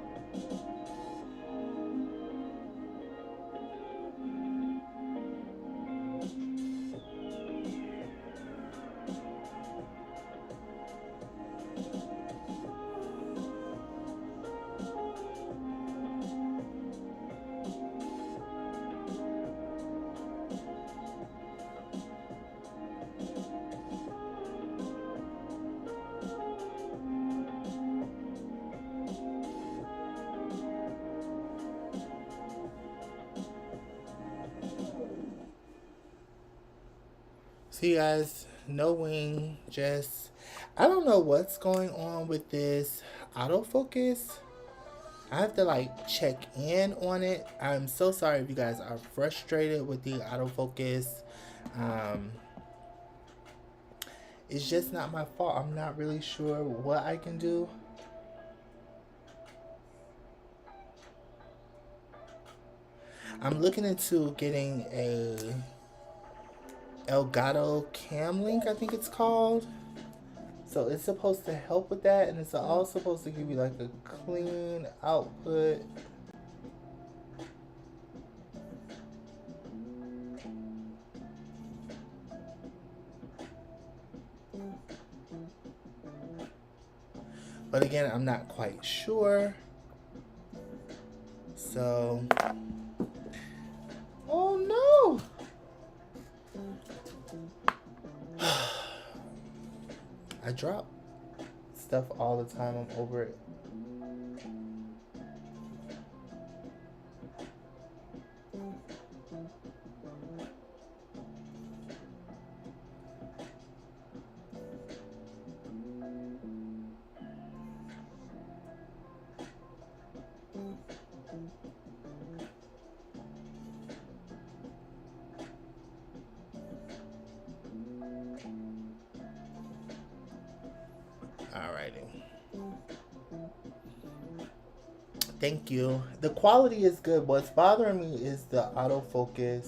See, guys, no wing, just, I don't know what's going on with this autofocus. I have to like check in on it. I'm so sorry if you guys are frustrated with the autofocus. It's just not my fault. I'm not really sure what I can do. I'm looking into getting a Elgato Cam Link, I think it's called. So it's supposed to help with that, and it's all supposed to give you like a clean output. But again, I'm not quite sure. So, oh no! I drop stuff all the time. I'm over it. Thank you. The quality is good. What's bothering me is the autofocus.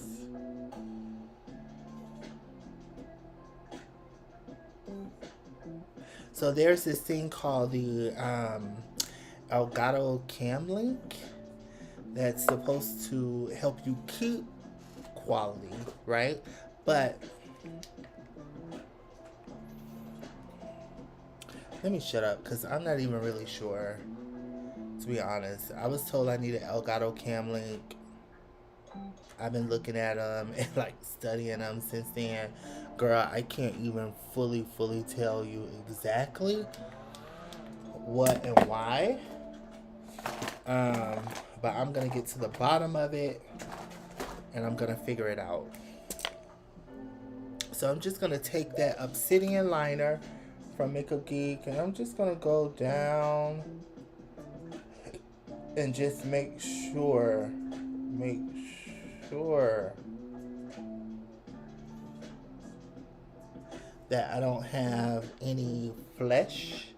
So there's this thing called the Elgato Cam Link that's supposed to help you keep quality, right? But let me shut up because I'm not even really sure. To be honest, I was told I needed Elgato Cam Link. I've been looking at them and like studying them since then. Girl, I can't even fully tell you exactly what and why. But I'm gonna get to the bottom of it and I'm gonna figure it out. So I'm just gonna take that Obsidian liner from Makeup Geek and I'm just gonna go down and just make sure that I don't have any flesh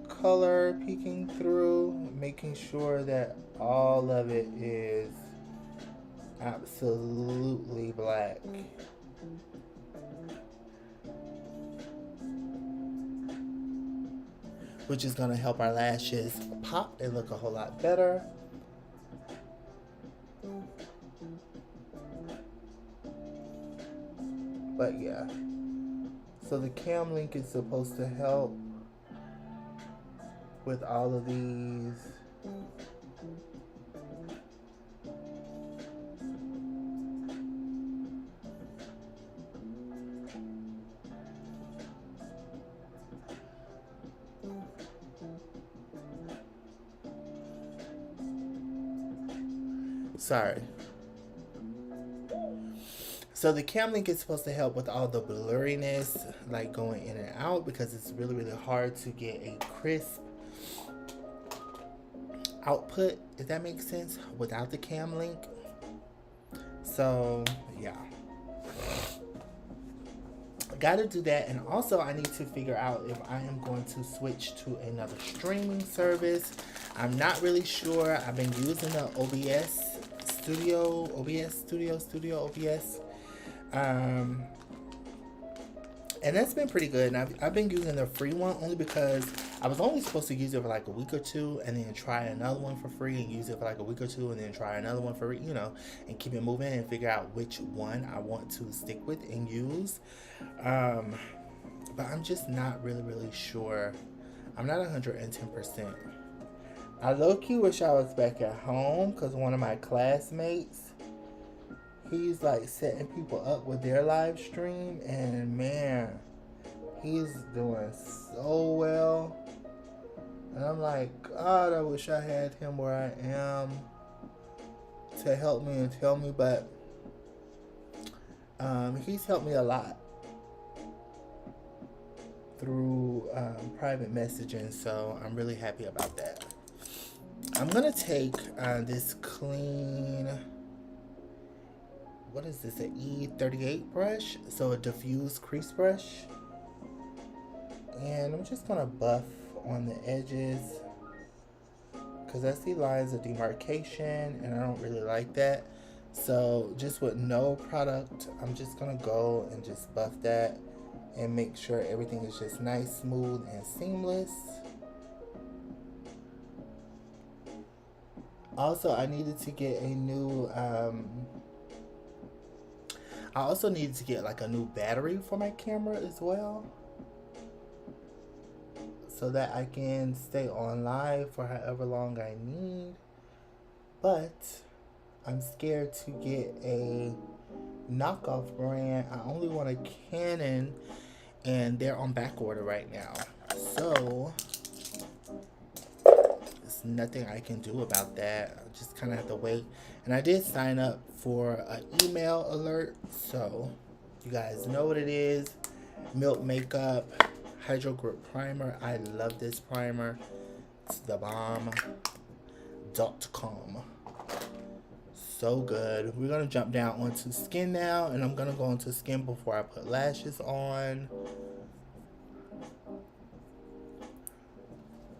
color peeking through, making sure that all of it is absolutely black. Which is gonna help our lashes pop and look a whole lot better. But yeah, so the Cam Link is supposed to help with all of these. Sorry. So the Cam Link is supposed to help with all the blurriness, like going in and out, because it's really hard to get a crisp output, if that makes sense, without the Cam Link. So yeah, gotta do that. And also I need to figure out if I am going to switch to another streaming service. I'm not really sure. I've been using the OBS Studio, and that's been pretty good. And I've been using the free one only because I was only supposed to use it for like a week or two and then try another one for free and use it for like a week or two and then try another one for, you know, and keep it moving and figure out which one I want to stick with and use. But I'm just not really sure. I'm not 110%. I low-key wish I was back at home because one of my classmates, he's like setting people up with their live stream, and man, he's doing so well. And I'm like, God, I wish I had him where I am to help me and tell me, but he's helped me a lot through private messaging, so I'm really happy about that. I'm gonna take this clean, what is this, an E38 brush? So a diffuse crease brush. And I'm just gonna buff on the edges because I see lines of demarcation and I don't really like that. So just with no product, I'm just gonna go and just buff that and make sure everything is just nice, smooth, and seamless. Also, I needed to get a new, I also needed to get like a new battery for my camera as well, so that I can stay on live for however long I need. But I'm scared to get a knockoff brand. I only want a Canon, and they're on back order right now. So there's nothing I can do about that. I just kind of have to wait. And I did sign up for an email alert, so you guys know what it is. Milk Makeup Hydro Grip Primer. I love this primer. It's the bomb.com. So good. We're gonna jump down onto skin now, and I'm gonna go into skin before I put lashes on,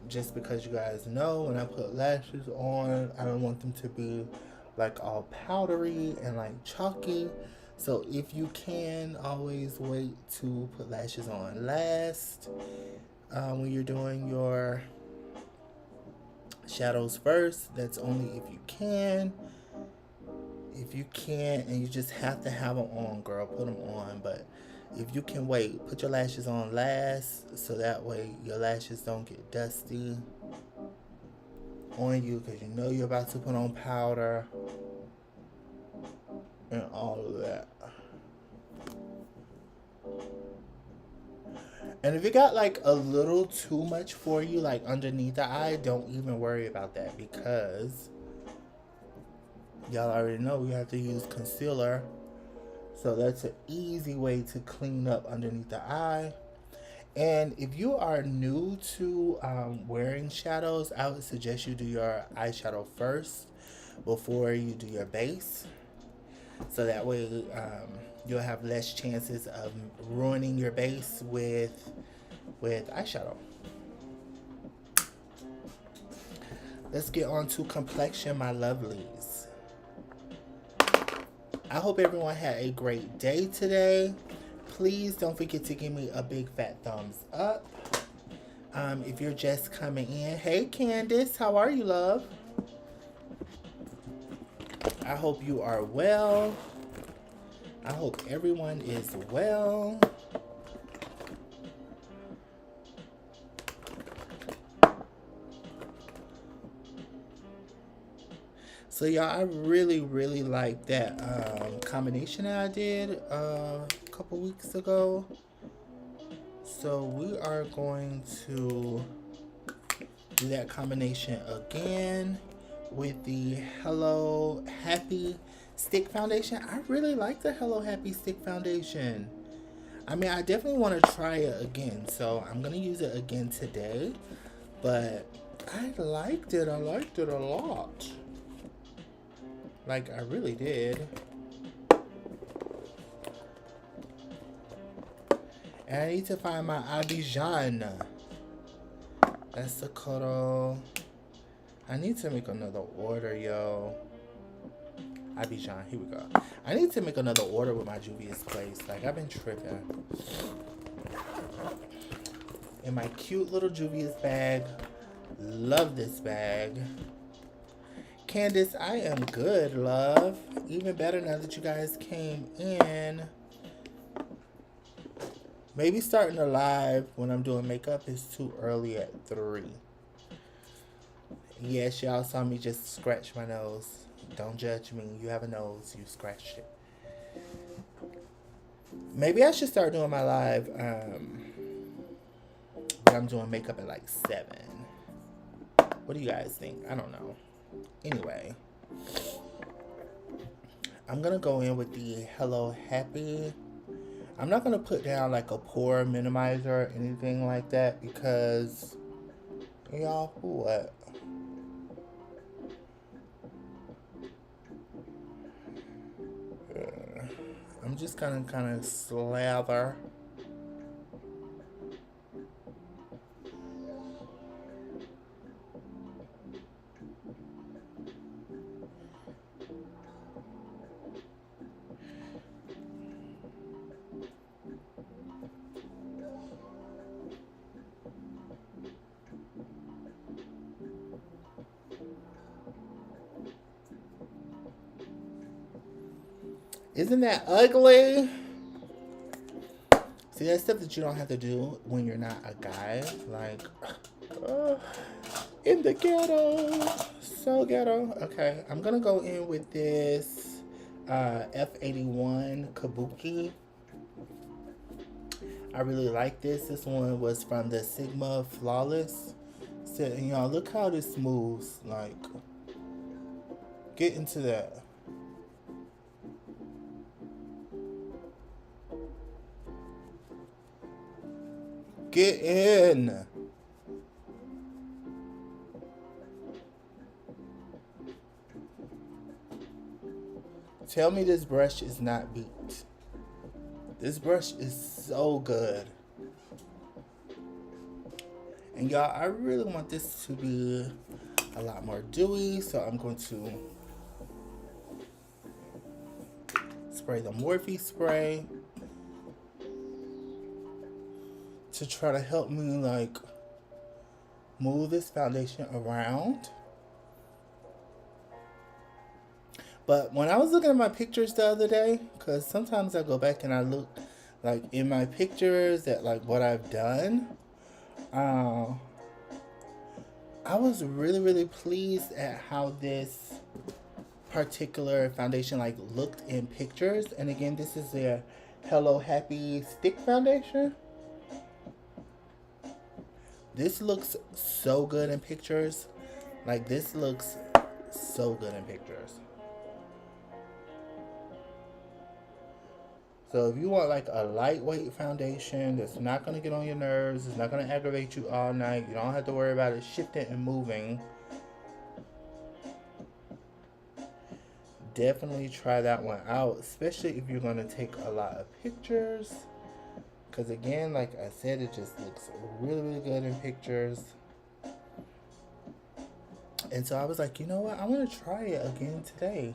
just because you guys know when I put lashes on, I don't want them to be like all powdery and like chalky. So if you can, always wait to put lashes on last when you're doing your shadows first. That's only if you can. If you can't and you just have to have them on, girl, put them on. But if you can wait, put your lashes on last, so that way your lashes don't get dusty on you, because you know you're about to put on powder and all of that. And if you got like a little too much for you, like underneath the eye, don't even worry about that, because y'all already know we have to use concealer. So that's an easy way to clean up underneath the eye. And if you are new to wearing shadows, I would suggest you do your eyeshadow first before you do your base. So that way you'll have less chances of ruining your base with eyeshadow. Let's get on to complexion, my lovelies. I hope everyone had a great day today. Please don't forget to give me a big fat thumbs up. If you're just coming in, hey Candace, how are you, love? I hope you are well. I hope everyone is well. So y'all, I really like that combination that I did a couple weeks ago. So we are going to do that combination again with the Hello Happy Stick Foundation. I really like the Hello Happy Stick Foundation. I mean, I definitely want to try it again, so I'm going to use it again today. But I liked it. I liked it a lot. Like, I really did. And I need to find my Abidjan. That's the cuddle. I need to make another order, yo. Abidjan, here we go. I need to make another order with my Juvia's place. Like, I've been tripping. In my cute little Juvia's bag. Love this bag. Candace, I am good, love. Even better now that you guys came in. Maybe starting a live when I'm doing makeup is too early at 3. Yes, y'all saw me just scratch my nose. Don't judge me. You have a nose. You scratched it. Maybe I should start doing my live when I'm doing makeup at like 7. What do you guys think? I don't know. Anyway, I'm going to go in with the Hello Happy. I'm not going to put down like a pore minimizer or anything like that because, y'all, what? just kind of slather. Isn't that ugly? See, that's stuff that you don't have to do when you're not a guy. Like, in the ghetto. So ghetto. Okay, I'm going to go in with this F81 Kabuki. I really like this. This one was from the Sigma Flawless. So, y'all, look how this moves. Like, get into that. Get in. Tell me this brush is not beat. This brush is so good. And y'all, I really want this to be a lot more dewy, so I'm going to spray the Morphe spray to try to help me like move this foundation around. But when I was looking at my pictures the other day, because sometimes I go back and I look like in my pictures at like what I've done, I was really pleased at how this particular foundation like looked in pictures. And again, this is their Hello Happy Stick Foundation. This looks so good in pictures. Like, this looks so good in pictures. So if you want like a lightweight foundation that's not going to get on your nerves, it's not going to aggravate you all night, you don't have to worry about it shifting and moving, definitely try that one out, especially if you're going to take a lot of pictures. Because again, like I said, it just looks really good in pictures. And so I was like, you know what? I want to try it again today.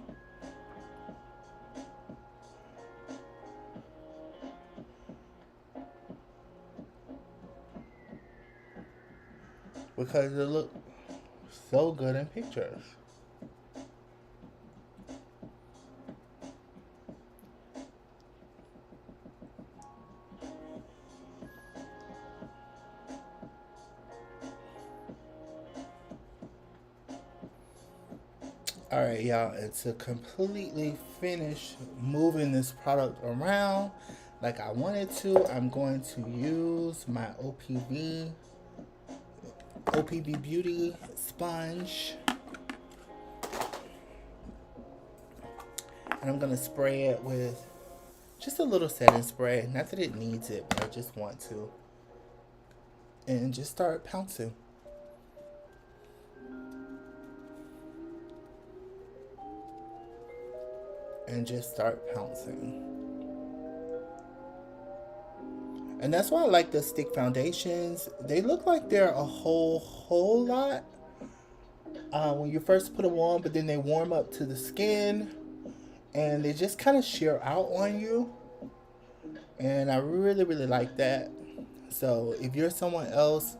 Because it looked so good in pictures. Alright, y'all, and to completely finish moving this product around like I wanted to, I'm going to use my OPB Beauty sponge. And I'm going to spray it with just a little setting spray. Not that it needs it, but I just want to. And just start pouncing. And just start pouncing. And that's why I like the stick foundations. They look like they're a whole lot when you first put them on, but then they warm up to the skin and they just kind of sheer out on you. And I really like that. So if you're someone else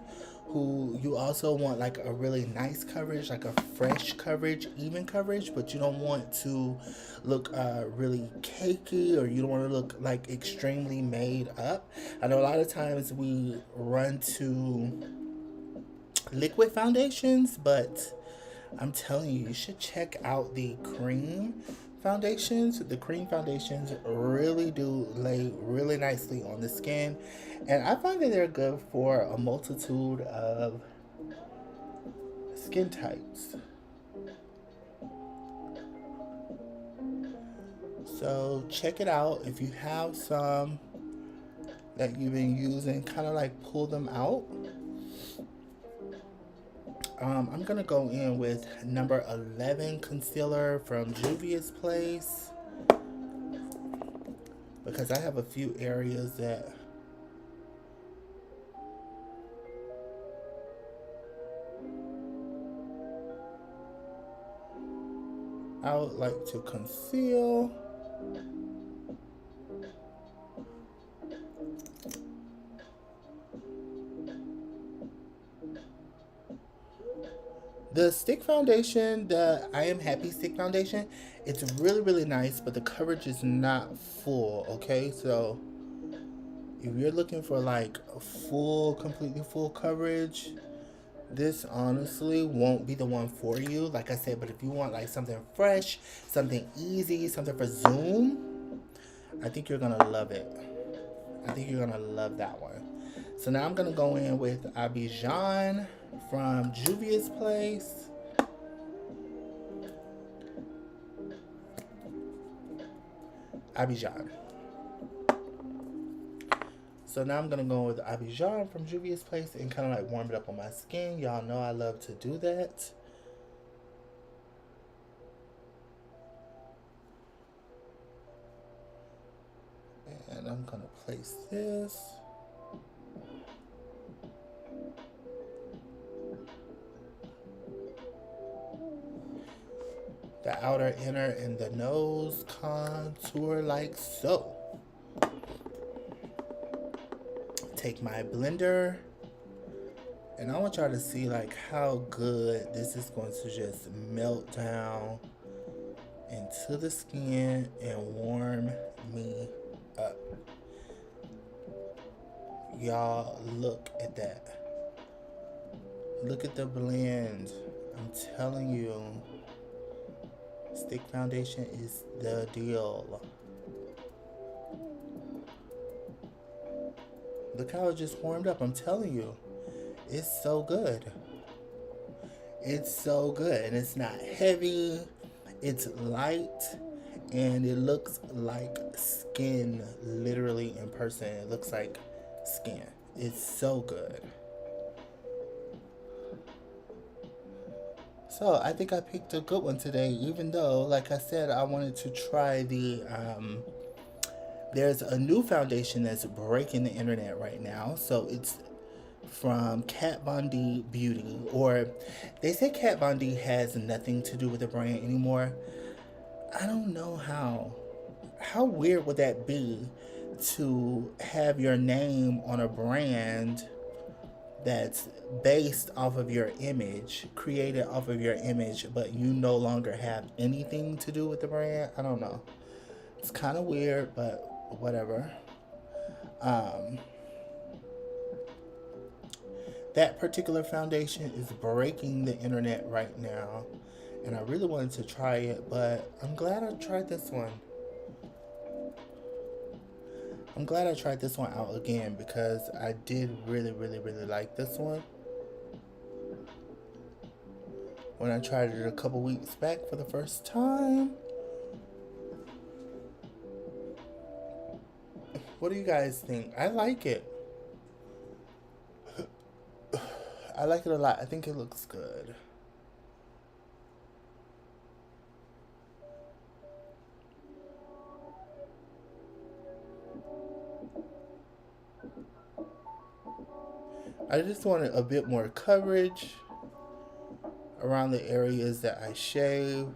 who you also want like a really nice coverage, like a fresh coverage, even coverage, but you don't want to look really cakey, or you don't want to look like extremely made up. I know a lot of times we run to liquid foundations, but I'm telling you, you should check out the cream foundations. The cream foundations really do lay really nicely on the skin, and I find that they're good for a multitude of skin types. So check it out. If you have some that you've been using, kind of like pull them out. I'm gonna go in with number 11 concealer from Juvia's Place. because I have a few areas that I would like to conceal. The stick foundation, the I Am Happy stick foundation, it's really, really nice, but the coverage is not full, okay? So if you're looking for like full, completely full coverage, this honestly won't be the one for you, like I said. But if you want like something fresh, something easy, something for Zoom, I think you're gonna love it. I think you're gonna love that one. So now I'm gonna go in with Abidjan from Juvia's Place. Abidjan. So now I'm gonna go with Abidjan from Juvia's Place and kind of like warm it up on my skin. Y'all know I love to do that. And I'm gonna place this. The outer, inner, and the nose contour like so. Take my blender, and I want y'all to see like how good this is going to just melt down into the skin and warm me up. Y'all, look at that. Look at the blend. I'm telling you, stick foundation is the deal. Look how it just warmed up. I'm telling you, it's so good. It's so good, and it's not heavy. It's light, and it looks like skin, literally in person. It looks like skin. It's so good. So I think I picked a good one today, even though, like I said, I wanted to try the, there's a new foundation that's breaking the internet right now. So it's from Kat Von D Beauty, or they say Kat Von D has nothing to do with the brand anymore. I don't know how. How weird would that be to have your name on a brand that's based off of your image, created off of your image, but you no longer have anything to do with the brand? I don't know. It's kind of weird, but whatever. That particular foundation is breaking the internet right now, and I really wanted to try it, but I'm glad I tried this one. I'm glad I tried this one out again because I did really, really, really like this one when I tried it a couple weeks back for the first time. What do you guys think? I like it. I like it a lot. I think it looks good. I just wanted a bit more coverage around the areas that I shave.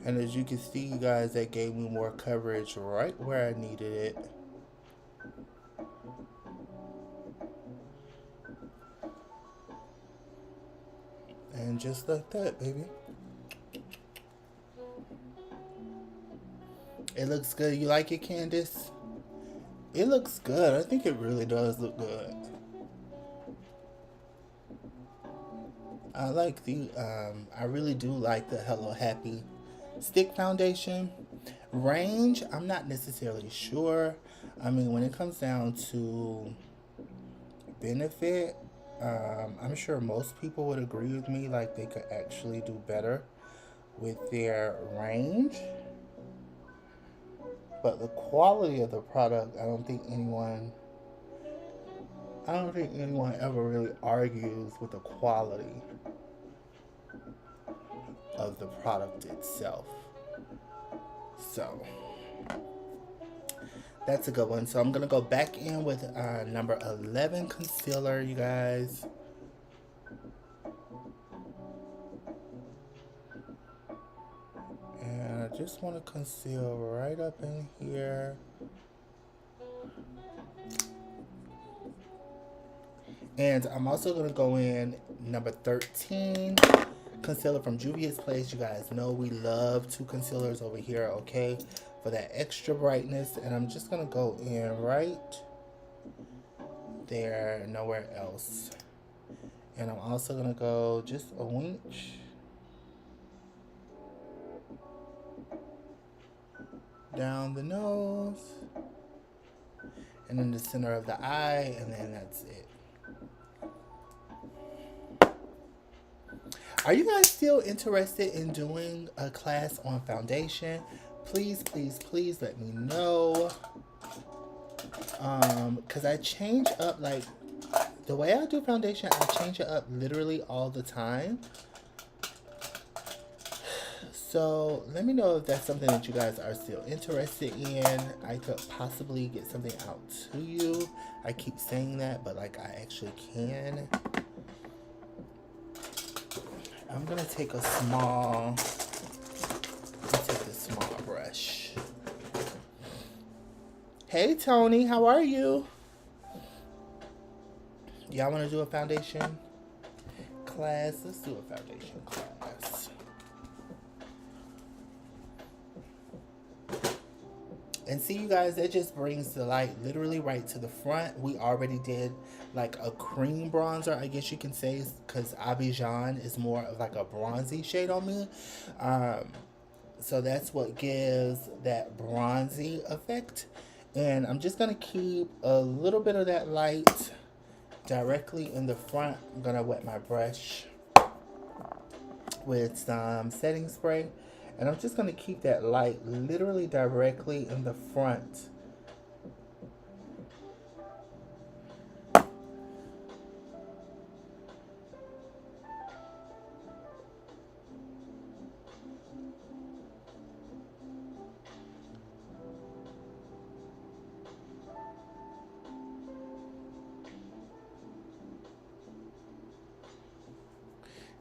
And as you can see, you guys, that gave me more coverage right where I needed it. And just like that, baby. It looks good. You like it, Candace? It looks good. I think it really does look good. I like the, I really do like the Hello Happy stick foundation. Range, I'm not necessarily sure. I mean, when it comes down to benefit, I'm sure most people would agree with me, like they could actually do better with their range. But the quality of the product, I don't think anyone ever really argues with the quality of the product itself. So that's a good one. So I'm gonna go back in with number 11 concealer, you guys. And I just want to conceal right up in here. And I'm also going to go in number 13, concealer from Juvia's Place. You guys know we love 2 concealers over here, okay? For that extra brightness. And I'm just going to go in right there, nowhere else. And I'm also going to go just a winch down the nose. And in the center of the eye. And then that's it. Are you guys still interested in doing a class on foundation? Please, please, please let me know. Because I change up, like, the way I do foundation, I change it up literally all the time. So let me know if that's something that you guys are still interested in. I could possibly get something out to you. I keep saying that, but like I actually can. I'm gonna take a small, this small brush. Hey Tony, how are you? Y'all wanna do a foundation class? Let's do a foundation class. And see you guys, that just brings the light literally right to the front. We already did like a cream bronzer, I guess you can say, because Abidjan is more of like a bronzy shade on me. So that's what gives that bronzy effect. And I'm just going to keep a little bit of that light directly in the front. I'm going to wet my brush with some setting spray. And I'm just going to keep that light literally directly in the front.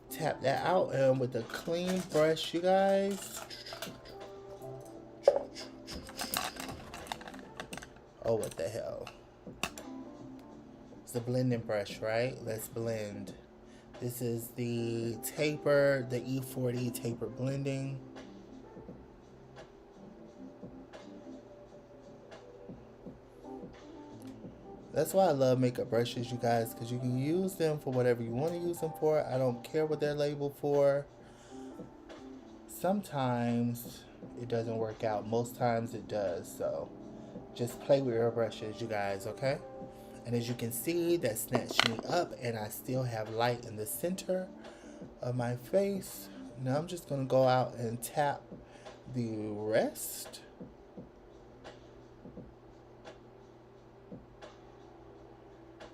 Tap that out, and with a clean brush, you guys. Oh, what the hell. It's a blending brush, right? Let's blend. This is the taper, the E40 taper blending. That's why I love makeup brushes, you guys, because you can use them for whatever you want to use them for. I don't care what they're labeled for. Sometimes it doesn't work out. Most times it does. So just play with your brushes, you guys, okay? And as you can see, that snatched me up, and I still have light in the center of my face. Now I'm just going to go out and tap the rest.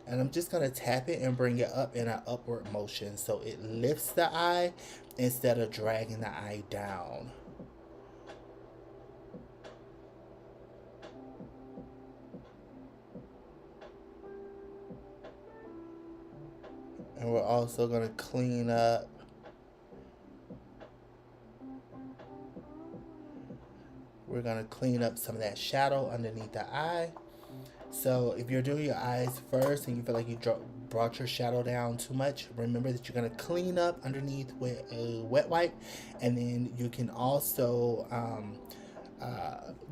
And I'm just going to tap it and bring it up in an upward motion so it lifts the eye instead of dragging the eye down. And we're also going to clean up some of that shadow underneath the eye. So if you're doing your eyes first and you feel like you brought your shadow down too much, remember that you're going to clean up underneath with a wet wipe. And then you can also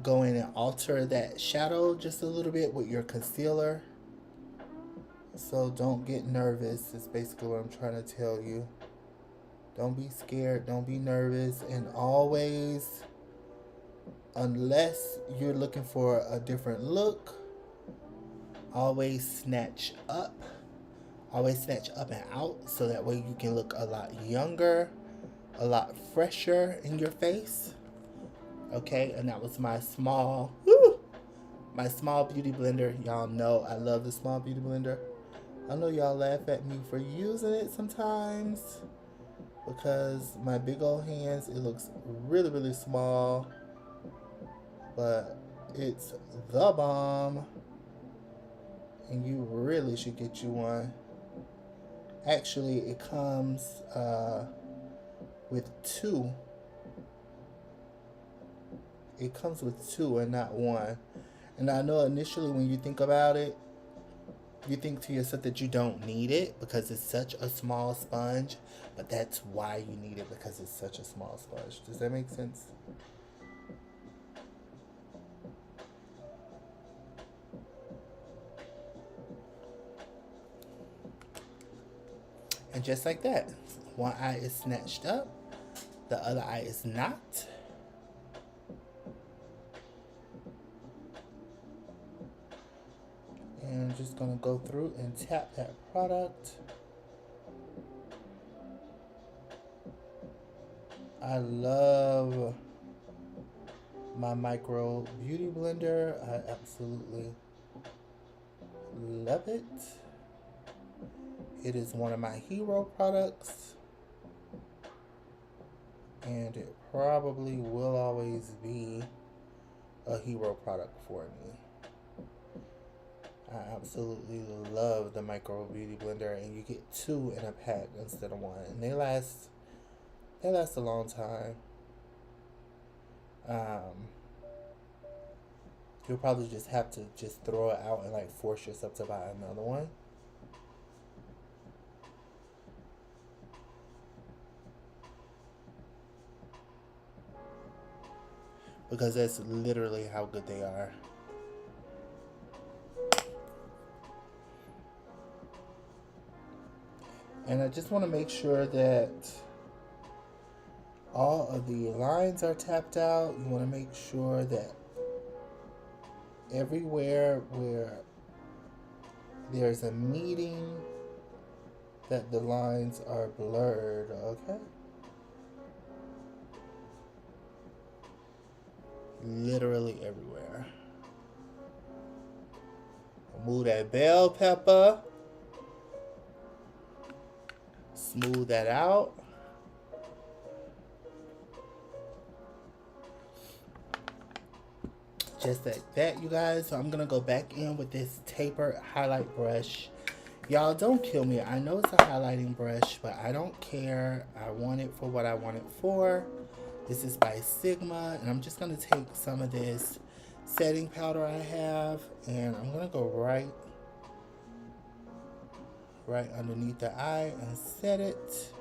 go in and alter that shadow just a little bit with your concealer. So don't get nervous, is basically what I'm trying to tell you. Don't be scared, don't be nervous, and always, unless you're looking for a different look, always snatch up and out, so that way you can look a lot younger, a lot fresher in your face. Okay, and that was my small, my small beauty blender. Y'all know I love the small beauty blender. I know y'all laugh at me for using it sometimes because my big old hands, it looks really, really small, but it's the bomb, and you really should get you one. Actually, it comes with two. It comes with two and not one. And I know initially when you think about it, you think to yourself that you don't need it because it's such a small sponge, but that's why you need it, because it's such a small sponge. Does that make sense? And just like that, one eye is snatched up, the other eye is not. And I'm just gonna go through and tap that product. I love my micro beauty blender. I absolutely love it. It is one of my hero products, and it probably will always be a hero product for me. I absolutely love the micro beauty blender, and you get two in a pack instead of one, and they last a long time. You'll probably just have to just throw it out and like force yourself to buy another one. Because that's literally how good they are. And I just want to make sure that all of the lines are tapped out. You want to make sure that everywhere where there's a meeting, that the lines are blurred, okay? Literally everywhere. Move that bell pepper. Smooth that out. Just like that, you guys. So I'm gonna go back in with this tapered highlight brush. Y'all, don't kill me. I know it's a highlighting brush, but I don't care. I want it for what I want it for. This is by Sigma, and I'm just gonna take some of this setting powder I have, and I'm gonna go right underneath the eye and set it.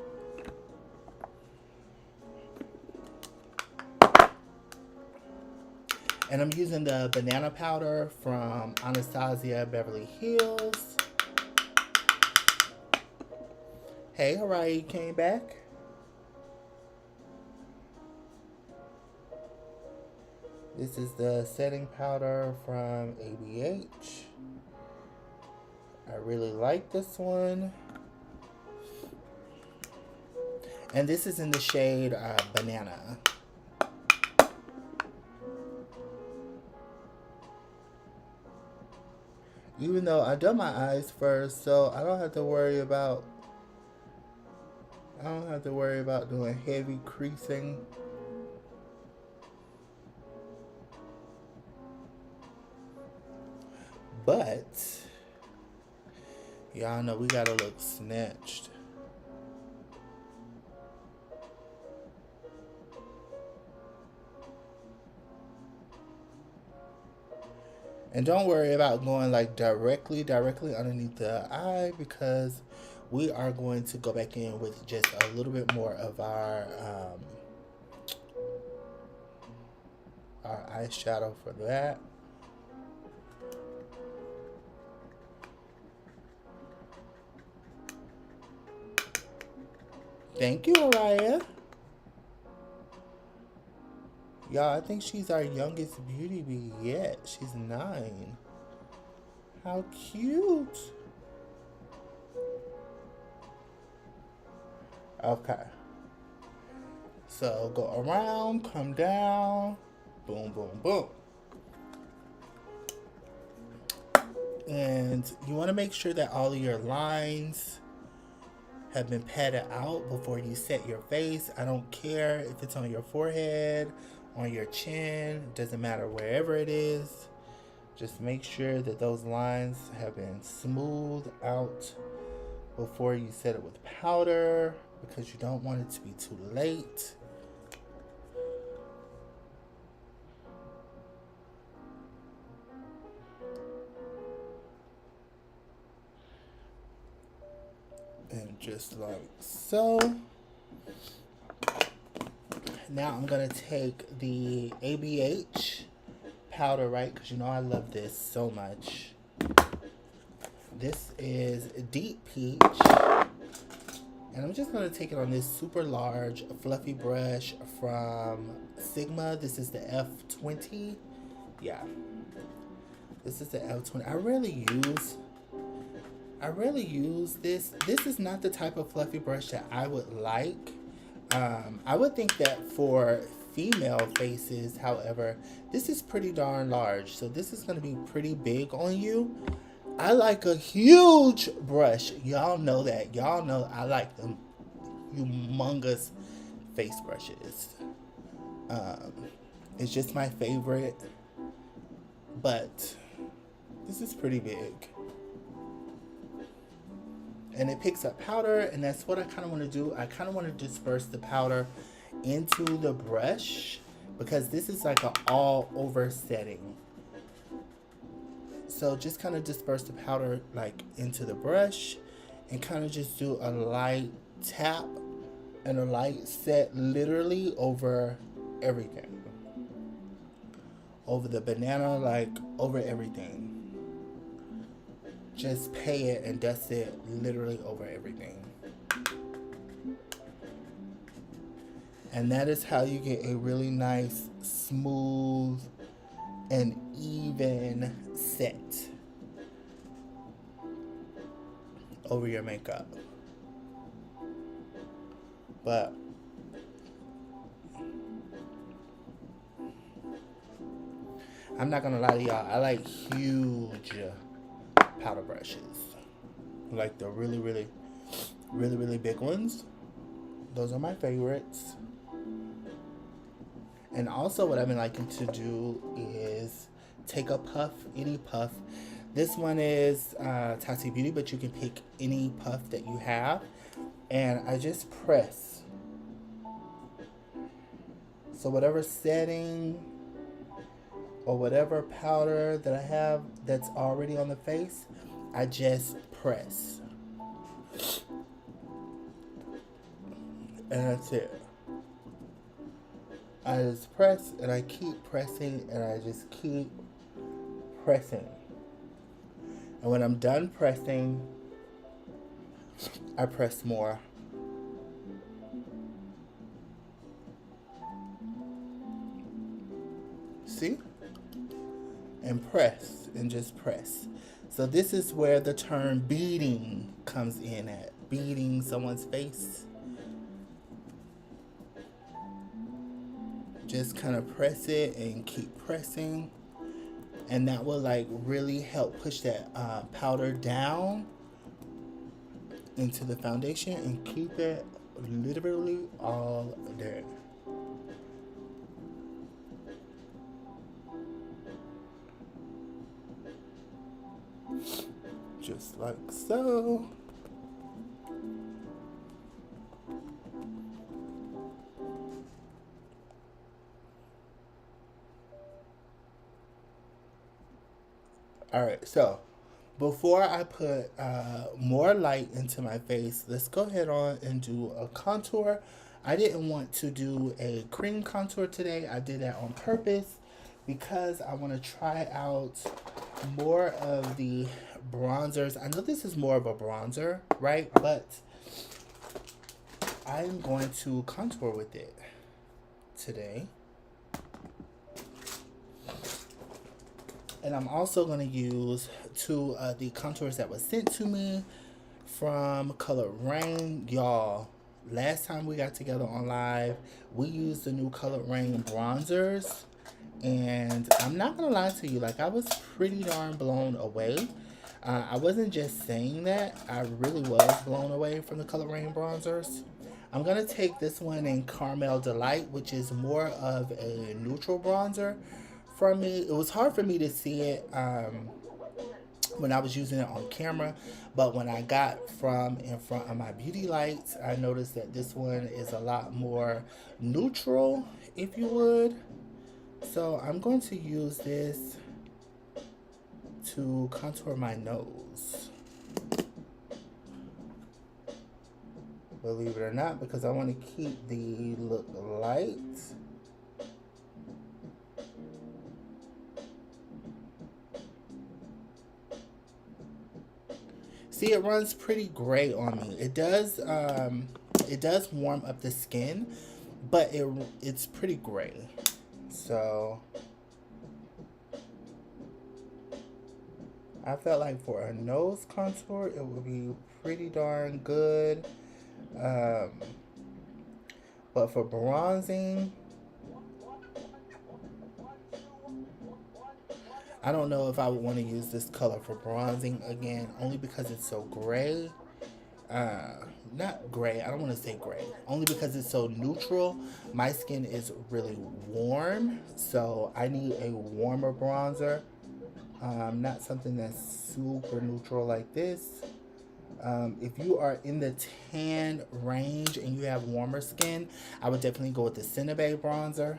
And I'm using the banana powder from Anastasia Beverly Hills. Hey, Harai came back. This is the setting powder from ABH. I really like this one. And this is in the shade Banana. Even though I done my eyes first, so I don't have to worry about doing heavy creasing. But y'all know we gotta look snatched. And don't worry about going like directly underneath the eye, because we are going to go back in with just a little bit more of our eyeshadow for that. Thank you, Araya. Y'all, I think she's our youngest beauty bee yet. She's 9. How cute. Okay. So go around, come down. Boom, boom, boom. And you want to make sure that all of your lines have been patted out before you set your face. I don't care if it's on your forehead, on your chin, doesn't matter, wherever it is. Just make sure that those lines have been smoothed out before you set it with powder, because you don't want it to be too late. And just like so. Now I'm gonna take the ABH powder, right? Because you know I love this so much. This is Deep Peach. And I'm just gonna take it on this super large fluffy brush from Sigma. This is the F20. Yeah. This is the F20. I rarely use this. This is not the type of fluffy brush that I would like. I would think that for female faces, however, this is pretty darn large. So this is going to be pretty big on you. I like a huge brush. Y'all know that. Y'all know I like them humongous face brushes. It's just my favorite. But this is pretty big. And it picks up powder, and that's what I kind of want to do. I kind of want to disperse the powder into the brush, because this is like an all over setting. So just kind of disperse the powder like into the brush, and kind of just do a light tap and a light set literally over everything. Over the banana, like over everything. Just pay it and dust it literally over everything. And that is how you get a really nice, smooth, and even set over your makeup. But I'm not gonna lie to y'all, I like huge powder brushes, like the really big ones. Those are my favorites. And also what I've been liking to do is take a puff, any puff. This one is Tati Beauty, but you can pick any puff that you have, and I just press. So whatever setting or whatever powder that I have that's already on the face, I just press. And that's it. I just press, and I keep pressing, and I just keep pressing. And when I'm done pressing, I press more. See? And press, and just press. So this is where the term beading comes in at. Beading someone's face. Just kind of press it and keep pressing. And that will like really help push that powder down into the foundation and keep it literally all there. Just like so. Alright, so before I put more light into my face, let's go ahead on and do a contour. I didn't want to do a cream contour today. I did that on purpose because I want to try out more of the bronzers. I know this is more of a bronzer, right? But I'm going to contour with it today. And I'm also going to use two of the contours that was sent to me from Color Rain. Y'all, last time we got together on live, we used the new Color Rain bronzers. And I'm not gonna lie to you, like I was pretty darn blown away. I wasn't just saying that, I really was blown away from the Color Rain bronzers. I'm gonna take this one in Caramel Delight, which is more of a neutral bronzer for me. It was hard for me to see it when I was using it on camera, but when I got from in front of my beauty lights, I noticed that this one is a lot more neutral, if you would. So I'm going to use this to contour my nose. Believe it or not, because I want to keep the look light. See, it runs pretty gray on me. It does warm up the skin, but it's pretty gray. So I felt like for a nose contour, it would be pretty darn good. But for bronzing, I don't know if I would want to use this color for bronzing again, only because it's so gray. Not gray, I don't want to say gray, only because it's so neutral. My skin is really warm, so I need a warmer bronzer. Not something that's super neutral like this. If you are in the tan range and you have warmer skin, I would definitely go with the Cinnabay bronzer.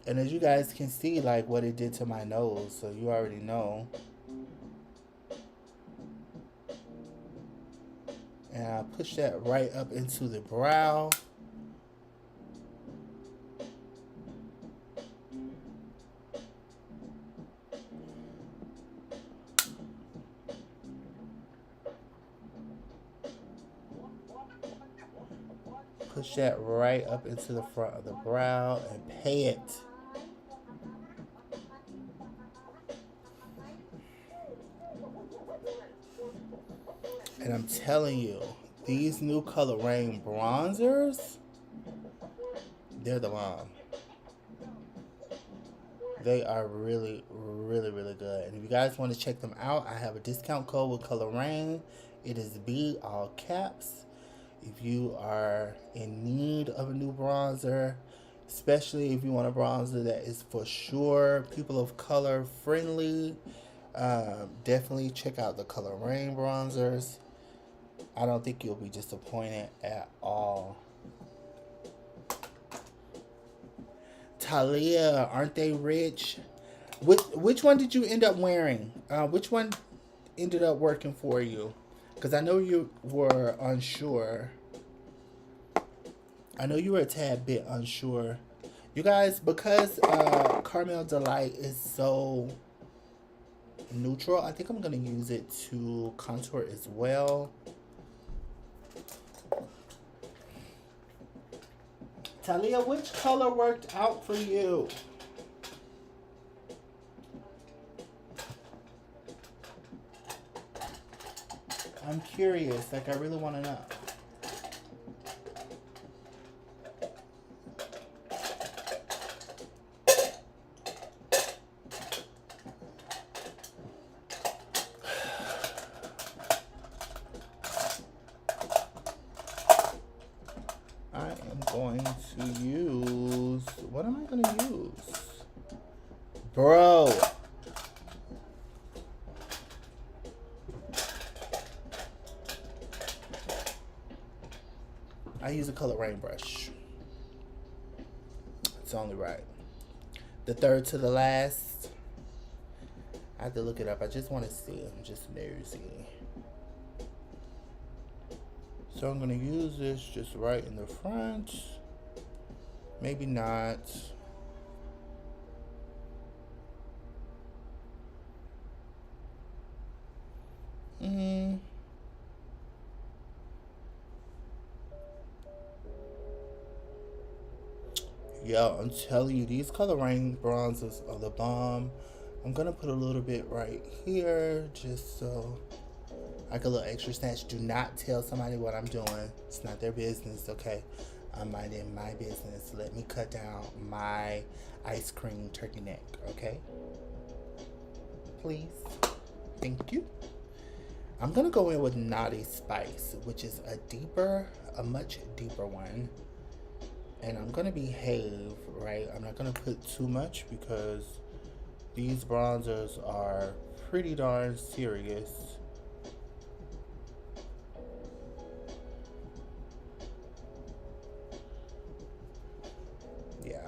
And as you guys can see, like what it did to my nose, so you already know. And I push that right up into the brow. Push that right up into the front of the brow and pay it. And I'm telling you, these new Color Rain bronzers, they're the bomb. They are really, really, really good. And if you guys want to check them out, I have a discount code with Color Rain. It is B, all caps. If you are in need of a new bronzer, especially if you want a bronzer that is for sure people of color friendly, definitely check out the Color Rain bronzers. I don't think you'll be disappointed at all. Talia, aren't they rich? Which one did you end up wearing? Which one ended up working for you? Because I know you were unsure. I know you were a tad bit unsure. You guys, because Caramel Delight is so neutral, I think I'm going to use it to contour as well. Talia, which color worked out for you? I'm curious, like I really want to know. I am going to use, what am I going to use? Bro. I use a Color Rain brush. It's only right. The third to the last. I have to look it up. I just want to see. I'm just nosy. So I'm going to use this just right in the front. Maybe not. Yo, I'm telling you, these Color Rain bronzers are the bomb. I'm gonna put a little bit right here just so like a little extra snatch. Do not tell somebody what I'm doing. It's not their business, okay? I'm minding my business. Let me cut down my ice cream turkey neck, okay? Please. Thank you. I'm gonna go in with Naughty Spice, which is a much deeper one. And I'm gonna behave, right? I'm not gonna put too much because these bronzers are pretty darn serious. Yeah.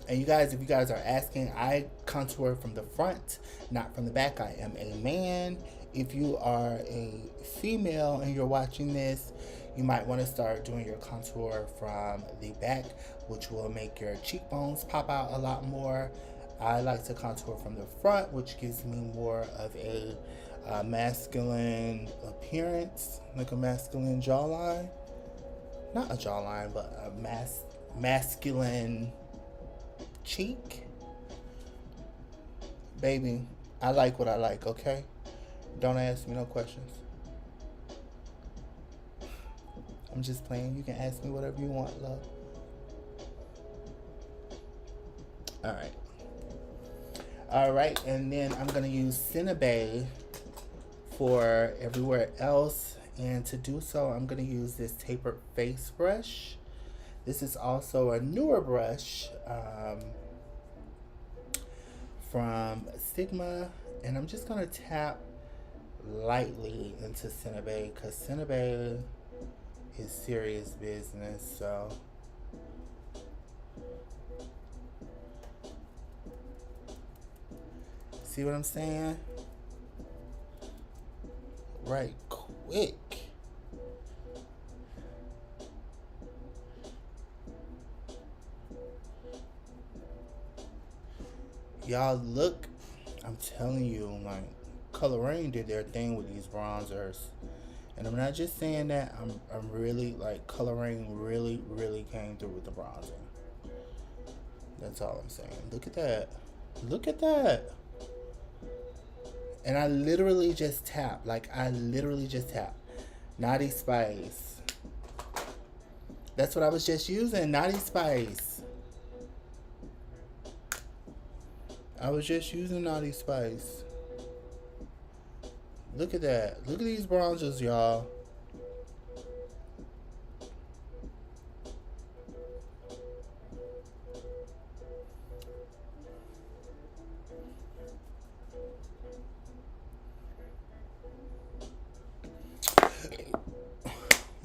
And you guys, if you guys are asking, I contour from the front, not from the back. I am a man. If you are a female and you're watching this, you might want to start doing your contour from the back, which will make your cheekbones pop out a lot more. I like to contour from the front, which gives me more of a masculine appearance, like a masculine jawline. Not a jawline, but a masculine cheek. Baby, I like what I like, okay? Don't ask me no questions. I'm just playing. You can ask me whatever you want, love. Alright. Alright, and then I'm going to use Cinnabay for everywhere else. And to do so, I'm going to use this tapered face brush. This is also a newer brush from Sigma. And I'm just going to tap lightly into Cinnabay because Cinnabay is serious business. So see what I'm saying? Right quick. Y'all look, I'm telling you, like, Coloring did their thing with these bronzers. And I'm not just saying that, I'm really, like, Coloring really came through with the bronzer. That's all I'm saying. Look at that. Look at that. And I literally just tap. Like, I literally just tap. Naughty Spice. That's what I was just using. Naughty Spice. I was just using Naughty Spice. Look at that. Look at these bronzers, y'all.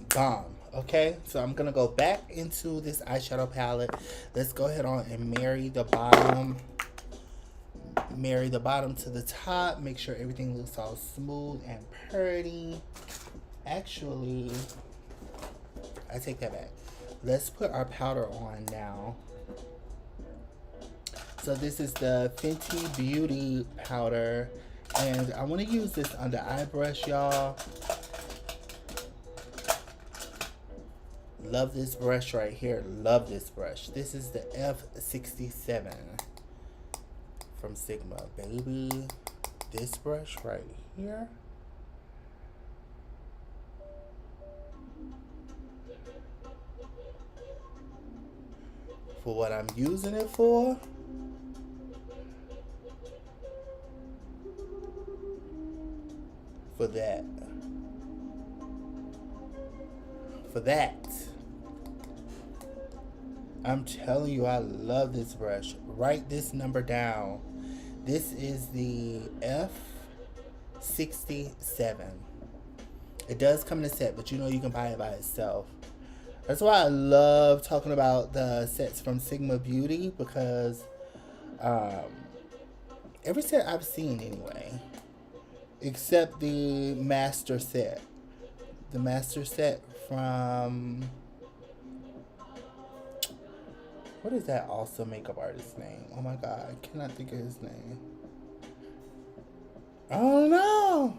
Bomb. Okay, so I'm gonna go back into this eyeshadow palette. Let's go ahead on and marry the bottom to the top. Make sure everything looks all smooth and pretty. Actually, I take that back. Let's put our powder on now. So this is the Fenty Beauty powder, and I want to use this under eye brush, y'all. Love this brush right here. Love this brush. This is the F67 from Sigma, baby. This brush right here. For what I'm using it for. For that. For that. I'm telling you, I love this brush. Write this number down. This is the F67. It does come in a set, but you know you can buy it by itself. That's why I love talking about the sets from Sigma Beauty, because every set I've seen anyway, except the master set. The master set from... What is that awesome makeup artist's name? Oh my god, I cannot think of his name. Oh no!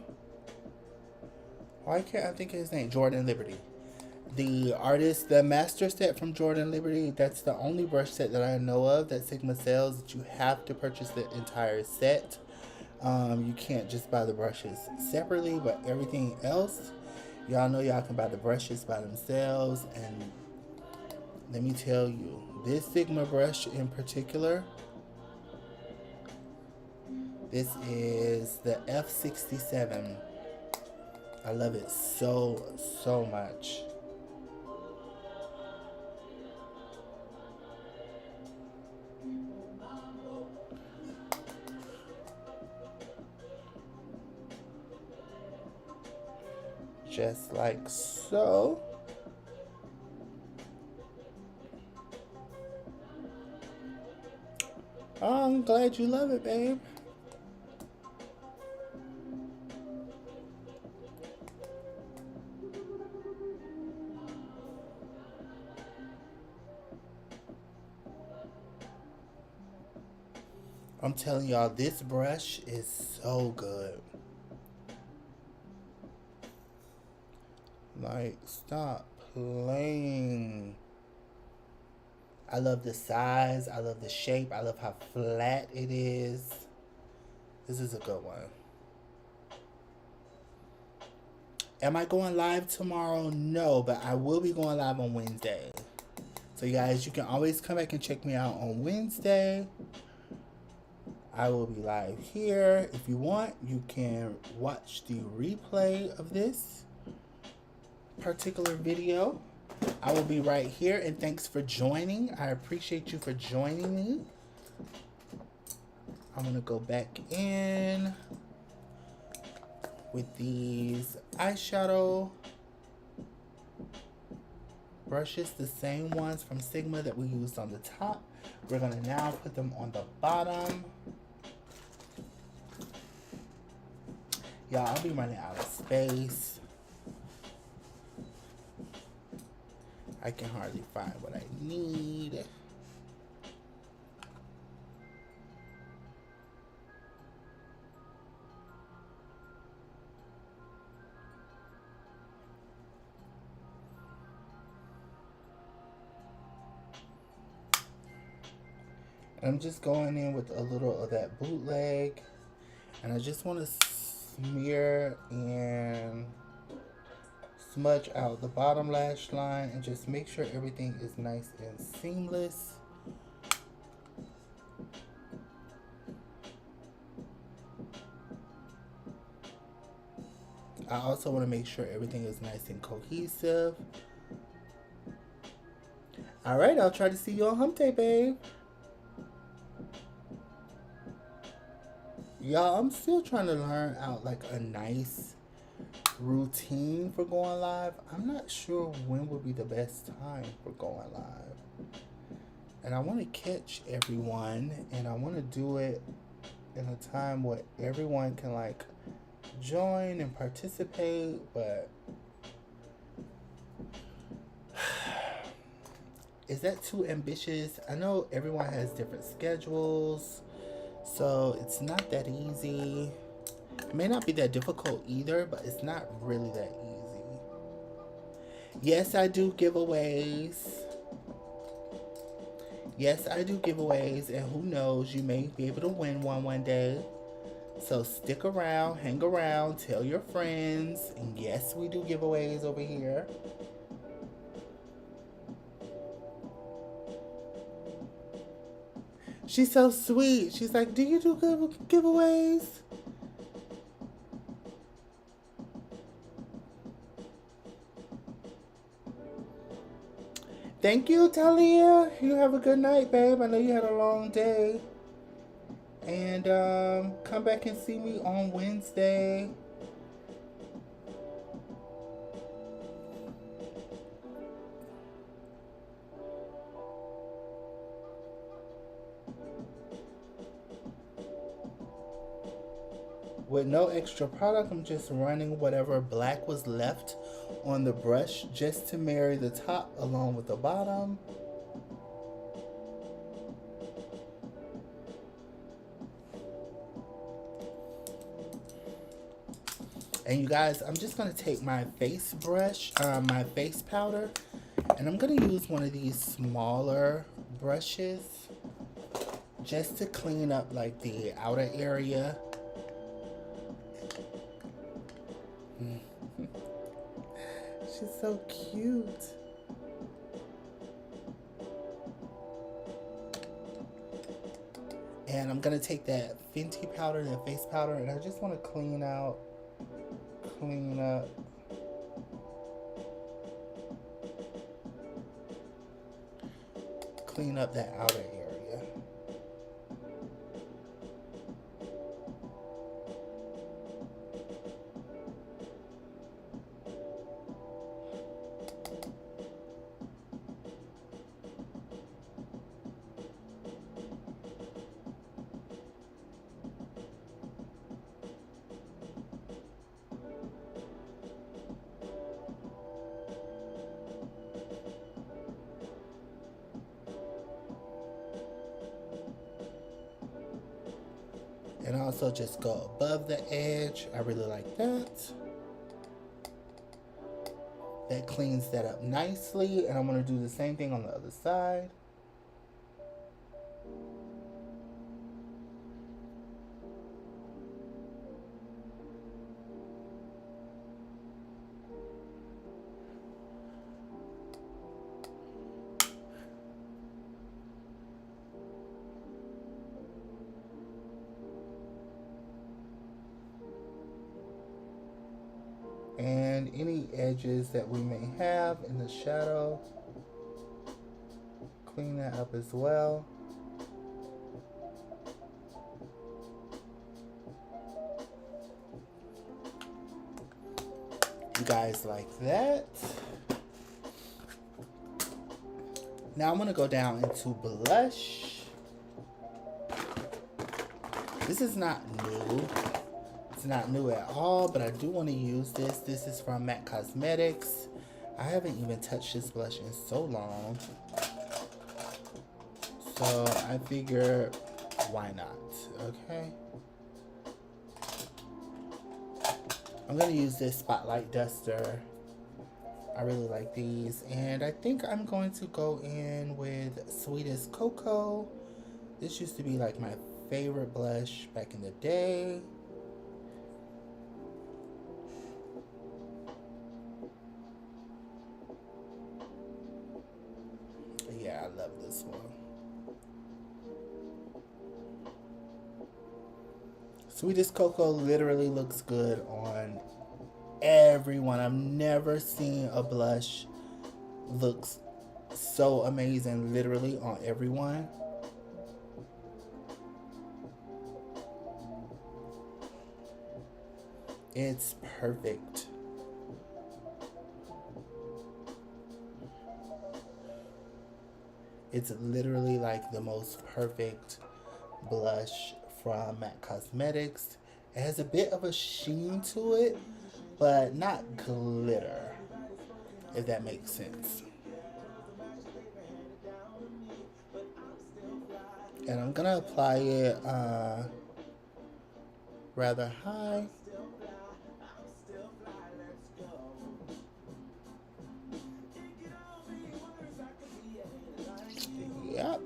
Why can't I think of his name? Jordan Liberty. the master set from Jordan Liberty, that's the only brush set that I know of that Sigma sells that you have to purchase the entire set. You can't just buy the brushes separately, but everything else, y'all know y'all can buy the brushes by themselves. And let me tell you, this Sigma brush in particular, this is the F67. I love it so much. Just like so. Oh, I'm glad you love it, babe. I'm telling y'all, this brush is so good. Like, stop playing. I love the size. I love the shape. I love how flat it is. This is a good one. Am I going live tomorrow? No, but I will be going live on Wednesday. So, you guys, you can always come back and check me out on Wednesday. I will be live here. If you want, you can watch the replay of this particular video. I will be right here, and thanks for joining. I appreciate you for joining me. I'm gonna go back in with these eyeshadow brushes, the same ones from Sigma that we used on the top. We're gonna now put them on the bottom. Y'all, I'll be running out of space. I can hardly find what I need. I'm just going in with a little of that bootleg, and I just want to smear and smudge out the bottom lash line and just make sure everything is nice and seamless. I also want to make sure everything is nice and cohesive. All right, I'll try to see you on hump day, babe. Y'all, I'm still trying to learn out like a nice routine for going live. I'm not sure when would be the best time for going live. And I want to catch everyone, and I want to do it in a time where everyone can like join and participate, but is that too ambitious? I know everyone has different schedules, so it's not that easy. It may not be that difficult either, but it's not really that easy. Yes, I do giveaways. Yes, I do giveaways, and who knows, you may be able to win one day. So stick around, hang around, tell your friends. And yes, we do giveaways over here. She's so sweet. She's like, do you do giveaways? Thank you, Talia. You have a good night, babe. I know you had a long day. And come back and see me on Wednesday. With no extra product, I'm just running whatever black was left on the brush just to marry the top along with the bottom. And you guys, I'm just going to take my face brush, my face powder, and I'm going to use one of these smaller brushes just to clean up like the outer area. She's so cute. And I'm going to take that Fenty powder, that face powder, and I just want to clean up that outer area. And also just go above the edge. I really like that. That cleans that up nicely. And I'm going to do the same thing on the other side. And any edges that we may have in the shadow, clean that up as well. You guys like that? Now I'm going to go down into blush. This is not new. It's not new at all, but I do want to use this. This is from MAC Cosmetics. I haven't even touched this blush in so long. So I figure, why not? Okay. I'm going to use this Spotlight Duster. I really like these. And I think I'm going to go in with Sweetest Cocoa. This used to be like my favorite blush back in the day. Yeah, I love this one. Sweetest Cocoa literally looks good on everyone. I've never seen a blush looks so amazing literally on everyone. It's perfect. It's literally like the most perfect blush from MAC Cosmetics. It has a bit of a sheen to it, but not glitter, if that makes sense. And I'm gonna apply it rather high. Yep.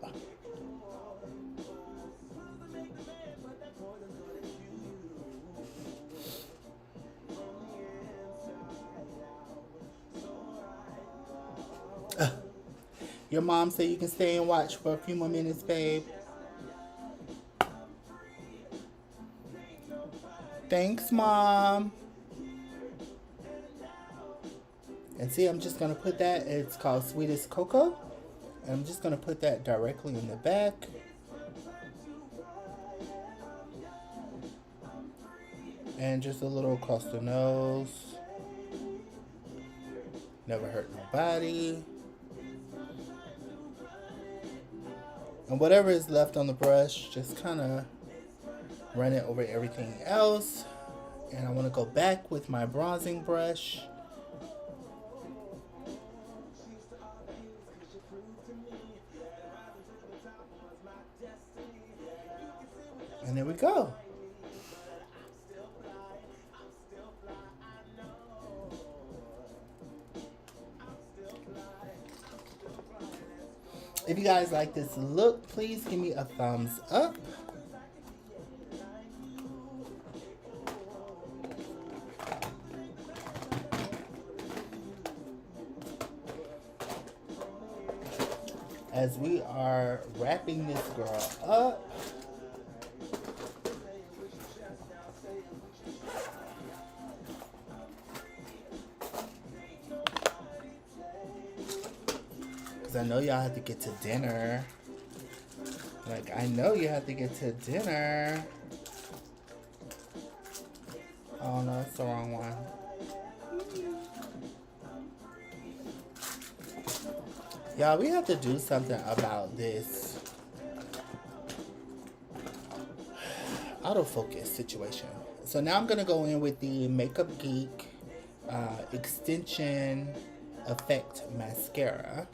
Your mom said you can stay and watch for a few more minutes, babe. Thanks, Mom. And see, I'm just going to put that. It's called Sweetest Cocoa. And I'm just going to put that directly in the back. And just a little across the nose. Never hurt nobody. And whatever is left on the brush, just kind of run it over everything else. And I want to go back with my bronzing brush. And there we go. If you guys like this look, please give me a thumbs up. As we are wrapping this girl up, because I know y'all have to get to dinner. Like, I know you have to get to dinner. Oh no, that's the wrong one. Y'all, we have to do something about this autofocus situation. So now I'm going to go in with the Makeup Geek Extension Effect Mascara.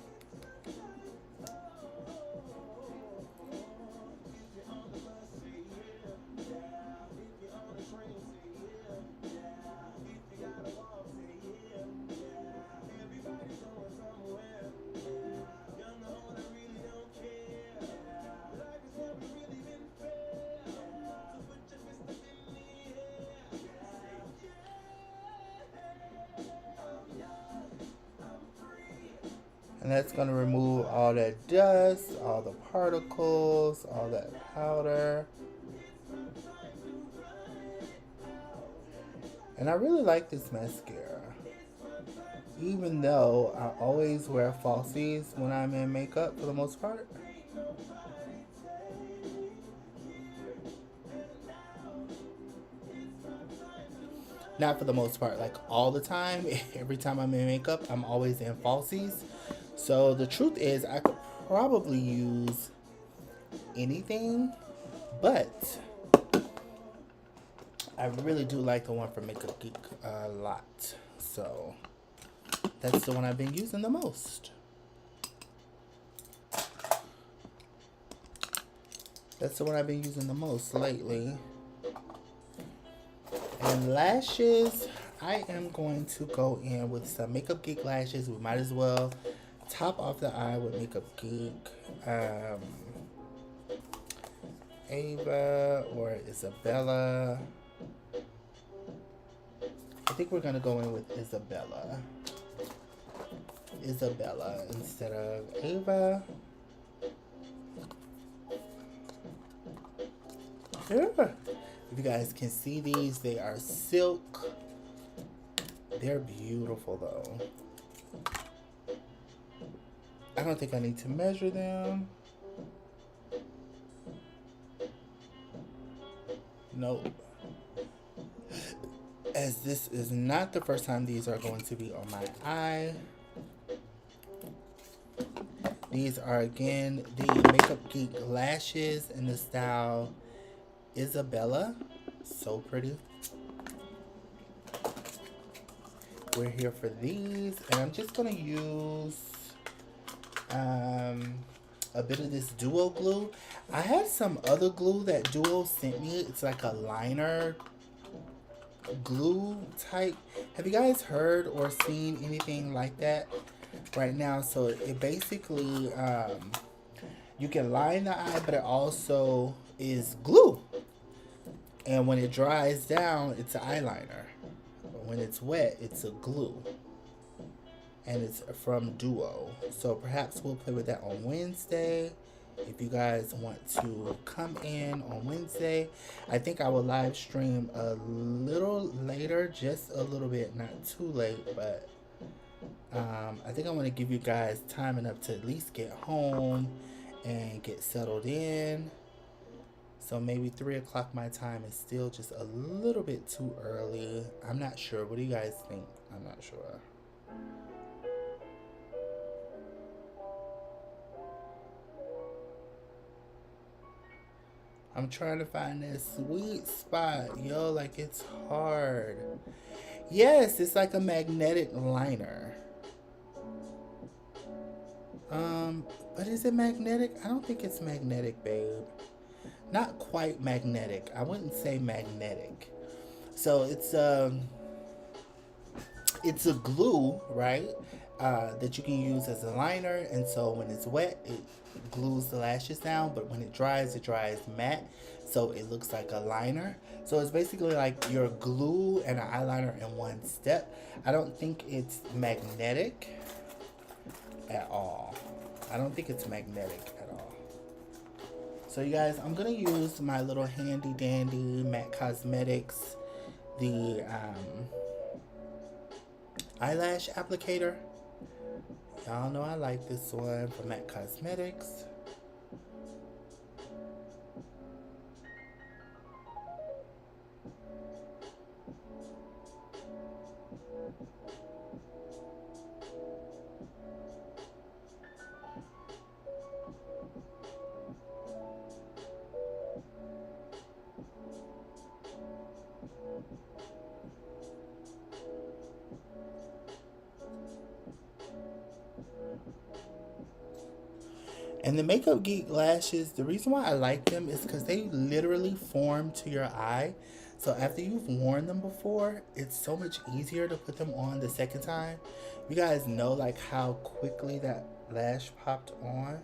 And that's going to remove all that dust, all the particles, all that powder. And I really like this mascara. Even though I always wear falsies when I'm in makeup for the most part. Not for the most part, like all the time. Every time I'm in makeup, I'm always in falsies. So the truth is, I could probably use anything, but I really do like the one from Makeup Geek a lot. So that's the one I've been using the most. That's the one I've been using the most lately. And lashes, I am going to go in with some Makeup Geek lashes. We might as well top off the eye with Makeup Geek. Ava or Isabella. I think we're going to go in with Isabella. Isabella instead of Ava. Yeah. If you guys can see these, they are silk. They're beautiful though. I don't think I need to measure them. Nope. As this is not the first time these are going to be on my eye. These are again the Makeup Geek lashes in the style Isabella. So pretty. We're here for these, and I'm just gonna use a bit of this Duo glue. I had some other glue that Duo sent me. It's like a liner glue type. Have you guys heard or seen anything like that right now? So it basically you can line the eye, but it also is glue. And when it dries down, it's an eyeliner. When it's wet, it's a glue. And it's from Duo. So perhaps we'll play with that on Wednesday. If you guys want to come in on Wednesday, I think I will live stream a little later, just a little bit, not too late, but I think I want to give you guys time enough to at least get home and get settled in. So maybe 3 o'clock my time is still just a little bit too early. I'm not sure. What do you guys think? I'm not sure. I'm trying to find that sweet spot, yo. Like, it's hard. Yes, it's like a magnetic liner. But is it magnetic? I don't think it's magnetic, babe. Not quite magnetic. I wouldn't say magnetic. So it's a glue, right? that you can use as a liner, and so when it's wet it glues the lashes down, but when it dries matte, so it looks like a liner. So it's basically like your glue and an eyeliner in one step. I don't think it's magnetic at all. I don't think it's magnetic at all. So you guys, I'm gonna use my little handy dandy MAC Cosmetics, the eyelash applicator. Y'all know I like this one from MAC Cosmetics. And the Makeup Geek lashes, the reason why I like them is because they literally form to your eye. So after you've worn them before, it's so much easier to put them on the second time. You guys know like how quickly that lash popped on.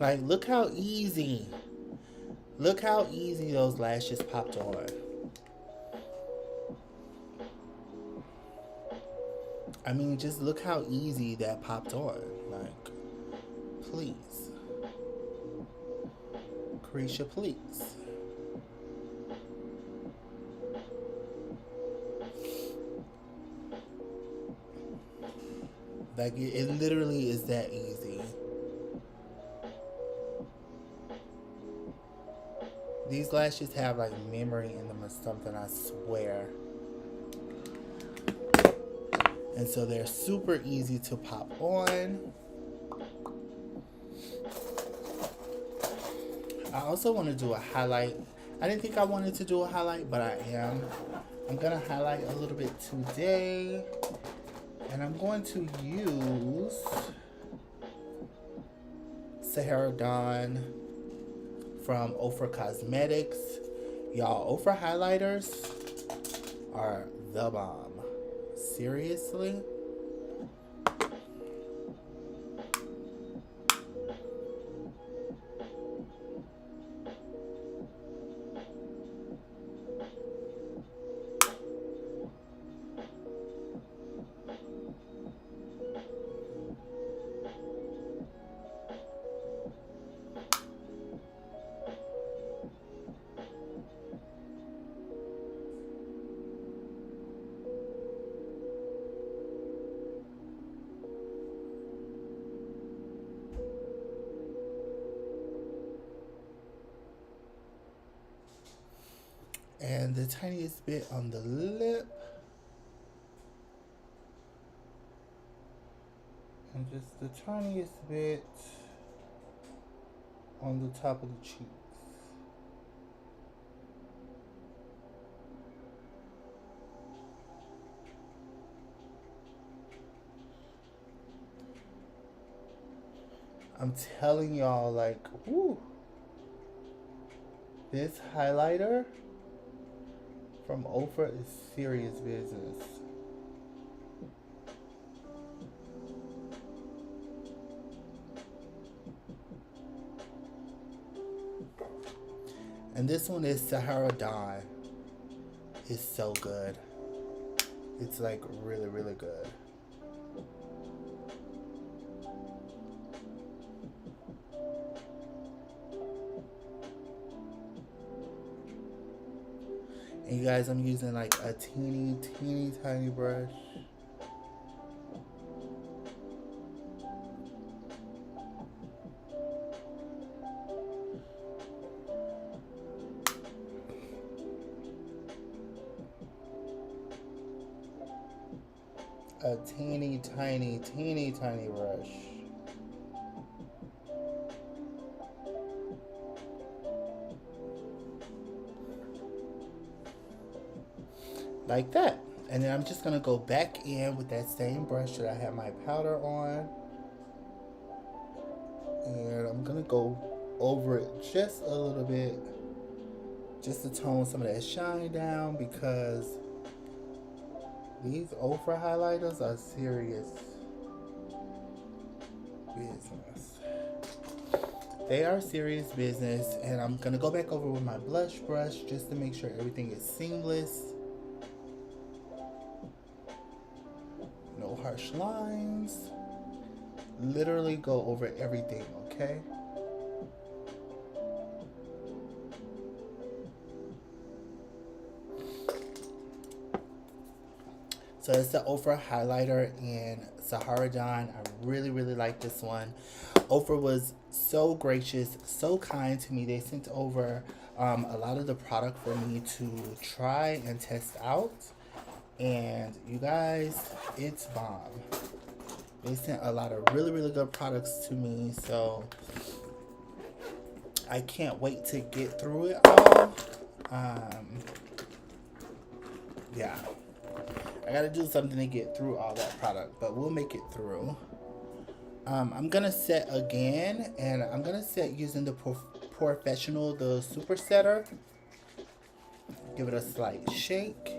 Like, look how easy those lashes popped on. I mean, just look how easy that popped on. Like, please. Carisha, please. Like, it literally is that easy. These lashes have like memory in them or something, I swear. And so they're super easy to pop on. I also want to do a highlight. I didn't think I wanted to do a highlight, but I am. I'm going to highlight a little bit today. And I'm going to use Sahara Dawn from Ofra Cosmetics. Y'all, Ofra highlighters are the bomb. Seriously. And the tiniest bit on the lip. And just the tiniest bit on the top of the cheeks. I'm telling y'all, like, whoo. This highlighter from Ofra is serious business. And this one is Sahara Dawn. It's so good. It's like really, really good. And you guys, I'm using like a teeny tiny brush. a teeny tiny brush. Like that. And then I'm just going to go back in with that same brush that I have my powder on. And I'm going to go over it just a little bit, just to tone some of that shine down, because these Ofra highlighters are serious business. They are serious business. And I'm going to go back over with my blush brush just to make sure everything is seamless. No harsh lines. Literally go over everything, okay? So it's the Ofra highlighter in Sahara Dawn. I really like this one. Ofra was so gracious, so kind to me. They sent over a lot of the product for me to try and test out. And you guys, it's bomb. They sent a lot of really good products to me, so I can't wait to get through it all. Yeah, I gotta do something to get through all that product, but we'll make it through. I'm gonna set again, and I'm gonna set using the Professional, the Super Setter. Give it a slight shake.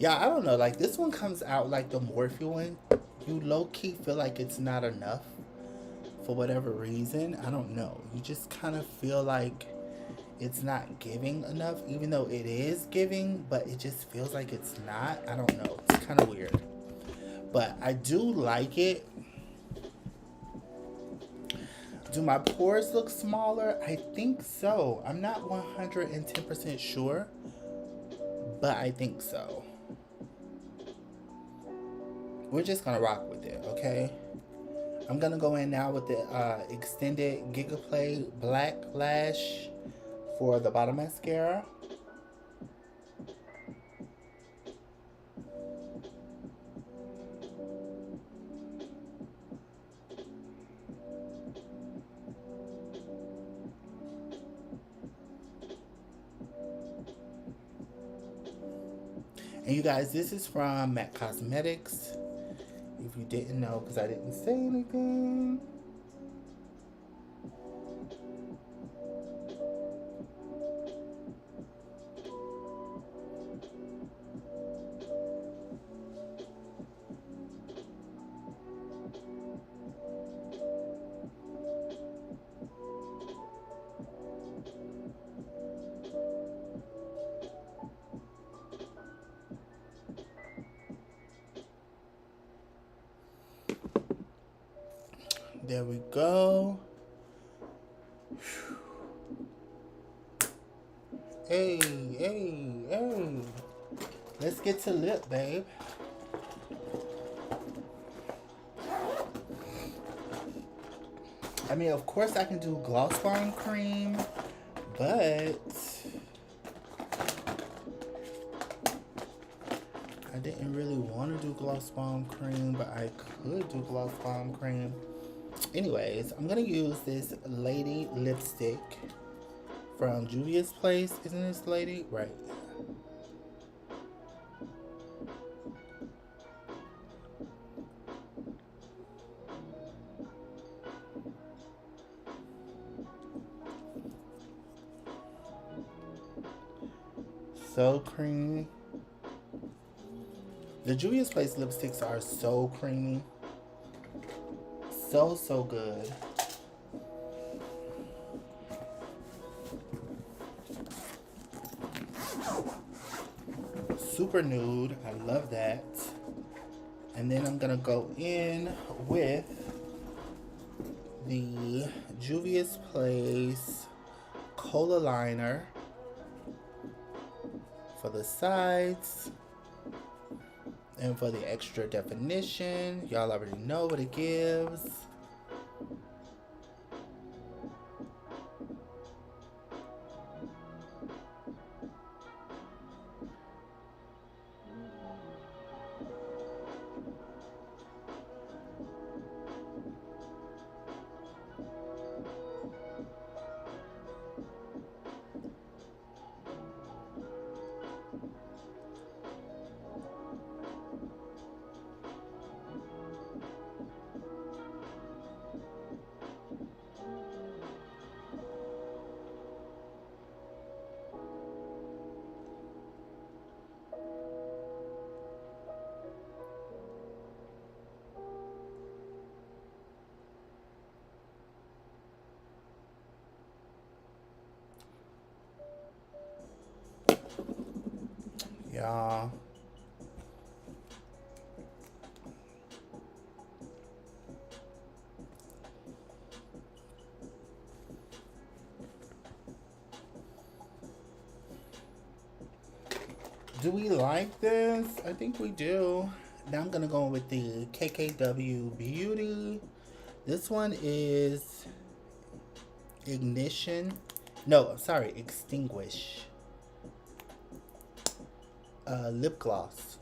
Yeah, I don't know. Like, this one comes out like the Morphe one. You low-key feel like it's not enough for whatever reason. I don't know. You just kind of feel like it's not giving enough, even though it is giving, but it just feels like it's not. I don't know. It's kind of weird. But I do like it. Do my pores look smaller? I think so. I'm not 110% sure, but I think so. We're just gonna rock with it, okay? I'm gonna go in now with the extended Gigaplay Black Lash for the bottom mascara. And you guys, this is from MAC Cosmetics. If you didn't know, because I didn't say anything. There we go. Hey. Let's get to lip, babe. I mean, of course I can do Gloss Bomb Cream, but I didn't really want to do Gloss Bomb Cream, but I could do Gloss Bomb Cream. Anyways, I'm going to use this Lady lipstick from Juvia's Place. Isn't this Lady? Right. So creamy. The Juvia's Place lipsticks are so creamy. So good. Super nude. I love that. And then I'm gonna go in with the Juvia's Place Cola Liner for the sides. And for the extra definition, y'all already know what it gives. Y'all. Do we like this? I think we do. Now I'm gonna go with the KKW Beauty. This one is Ignition. No, sorry, Extinguish. Lip gloss.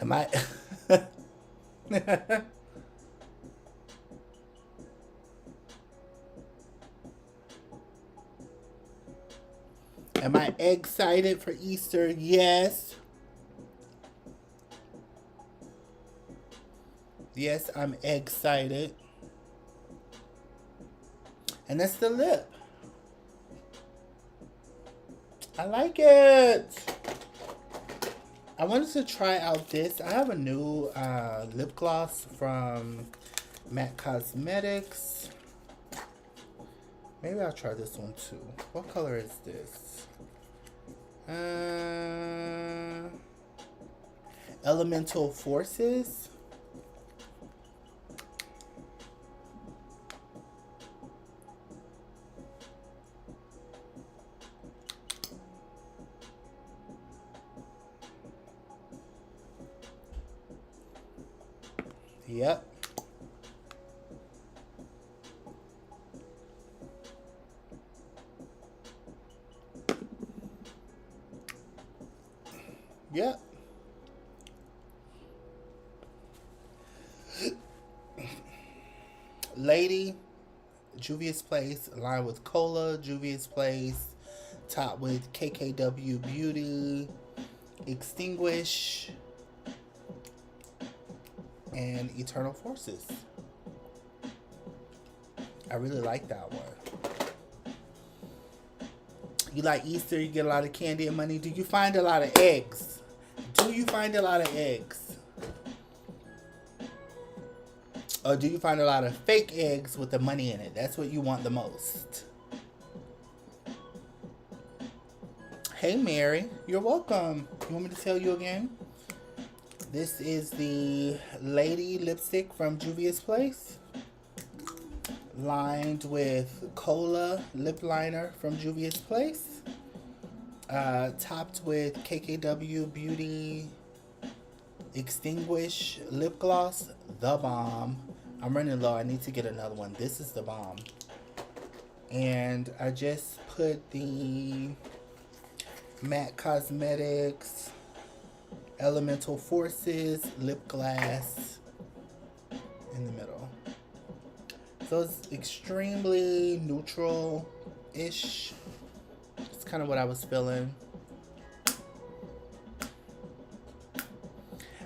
Am I? Am I excited for Easter? Yes. Yes, I'm excited. And that's the lip. I like it. I wanted to try out this. I have a new lip gloss from MAC Cosmetics. Maybe I'll try this one too. What color is this? Elemental Forces. Yep. Yep. Lady, Juvia's Place, lined with Cola, Juvia's Place, topped with KKW Beauty, Extinguish, and Eternal Forces. I really like that one. You like Easter, you get a lot of candy and money. Do you find a lot of eggs? Do you find a lot of eggs? Or do you find a lot of fake eggs with the money in it? That's what you want the most. Hey Mary, you're welcome. You want me to tell you again? This is the Lady lipstick from Juvia's Place, lined with Cola lip liner from Juvia's Place, topped with KKW Beauty Extinguish lip gloss, the bomb. I'm running low. I need to get another one. This is the bomb. And I just put the MAC Cosmetics Elemental Forces lip glass in the middle. So it's extremely neutral-ish. It's kind of what I was feeling.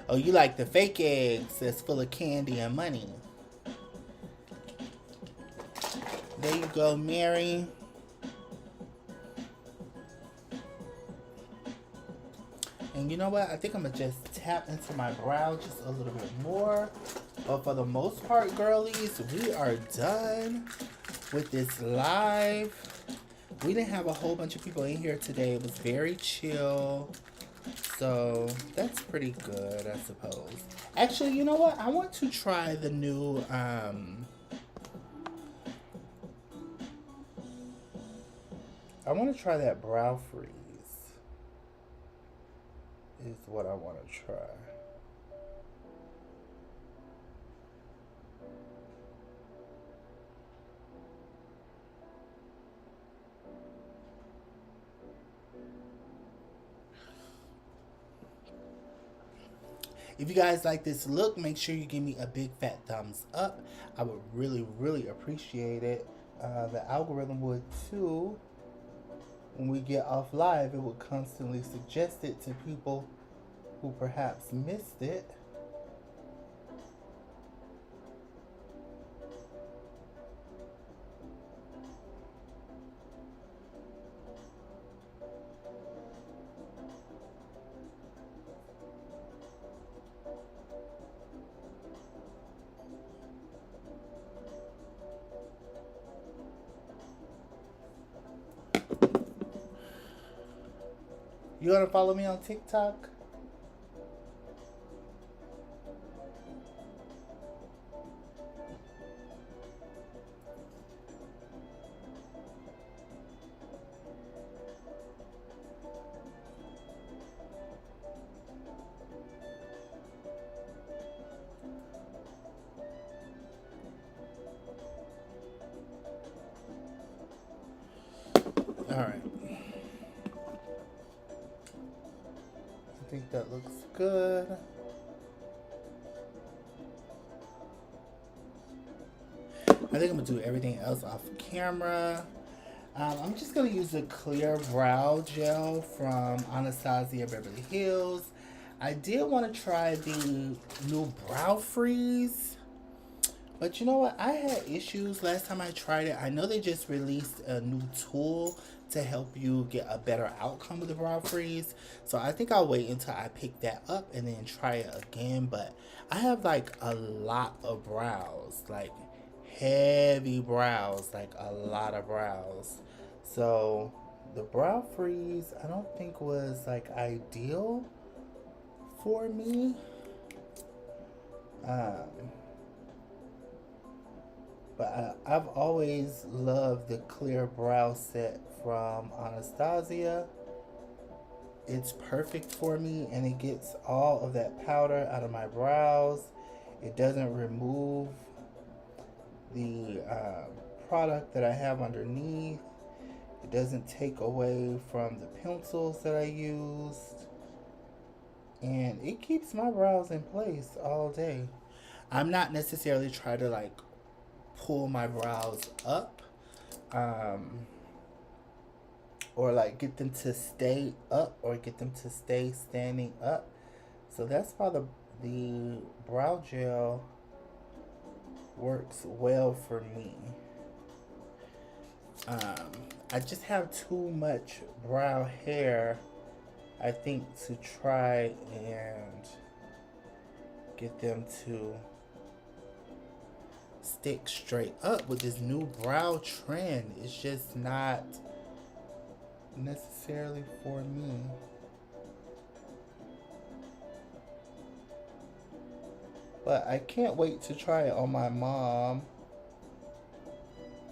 Oh, you like the fake eggs that's full of candy and money. There you go, Mary. And you know what? I think I'm going to just tap into my brow just a little bit more. But for the most part, girlies, we are done with this live. We didn't have a whole bunch of people in here today. It was very chill. So that's pretty good, I suppose. Actually, you know what? I want to try the new I want to try that brow freeze. Is what I want to try. If you guys like this look, make sure you give me a big fat thumbs up. I would really, really appreciate it. The algorithm would too. When we get off live, it would constantly suggest it to people who perhaps missed it. You want to follow me on TikTok? All right. I think that looks good. I think I'm gonna do everything else off camera. I'm just gonna use a clear brow gel from Anastasia Beverly Hills. I did want to try the new brow freeze, but you know what? I had issues last time I tried it. I know they just released a new tool to help you get a better outcome with the brow freeze. So I think I'll wait until I pick that up and then try it again. But I have like a lot of brows, like heavy brows, like a lot of brows. So the brow freeze I don't think was like ideal for me. But I've always loved the clear brow set from Anastasia. It's perfect for me and it gets all of that powder out of my brows. It doesn't remove the product that I have underneath. It doesn't take away from the pencils that I used. And it keeps my brows in place all day. I'm not necessarily trying to like pull my brows up or like get them to stay up or get them to stay standing up. So that's why the brow gel works well for me. I just have too much brow hair, I think, to try and get them to stick straight up with this new brow trend. It's just not necessarily for me. But I can't wait to try it on my mom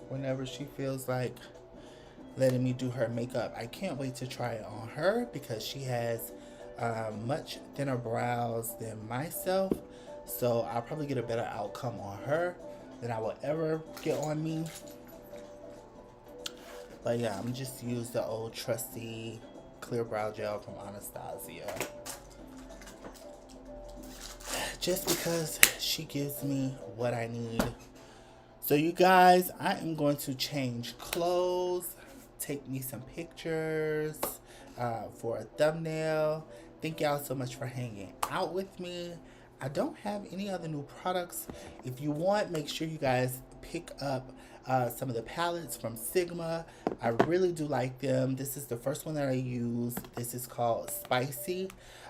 whenever she feels like letting me do her makeup. I can't wait to try it on her because she has much thinner brows than myself. So I'll probably get a better outcome on her than I will ever get on me. But yeah, I'm just use the old trusty clear brow gel from Anastasia. Just because she gives me what I need. So you guys, I am going to change clothes, take me some pictures for a thumbnail. Thank y'all so much for hanging out with me. I don't have any other new products. If you want, make sure you guys pick up some of the palettes from Sigma. I really do like them. This is the first one that I use. This is called Spicy.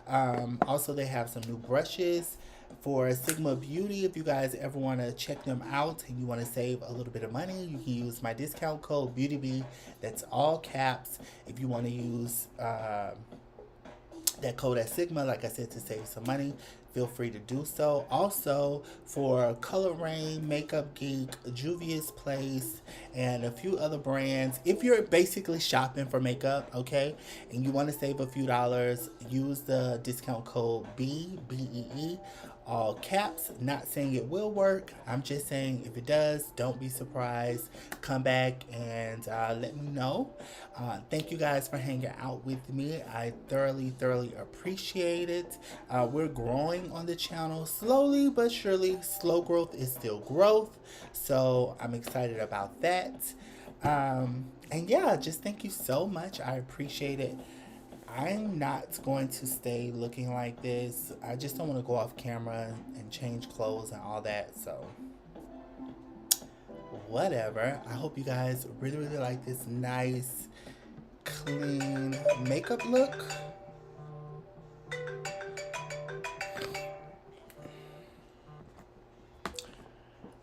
Also, they have some new brushes for Sigma Beauty. If you guys ever want to check them out and you want to save a little bit of money, you can use my discount code BeautyB. That's all caps. If you want to use that code at Sigma, like I said, to save some money, feel free to do so. Also, for Color Rain, Makeup Geek, Juvia's Place, and a few other brands, if you're basically shopping for makeup, okay, and you want to save a few dollars, use the discount code BEE, all caps. Not saying it will work. I'm just saying if it does, don't be surprised. Come back and let me know. Thank you guys for hanging out with me. I thoroughly appreciate it. We're growing on the channel slowly but surely. Slow growth is still growth. So I'm excited about that. And yeah, just thank you so much. I appreciate it. I'm not going to stay looking like this. I just don't want to go off camera and change clothes and all that. So whatever. I hope you guys really like this nice, clean makeup look.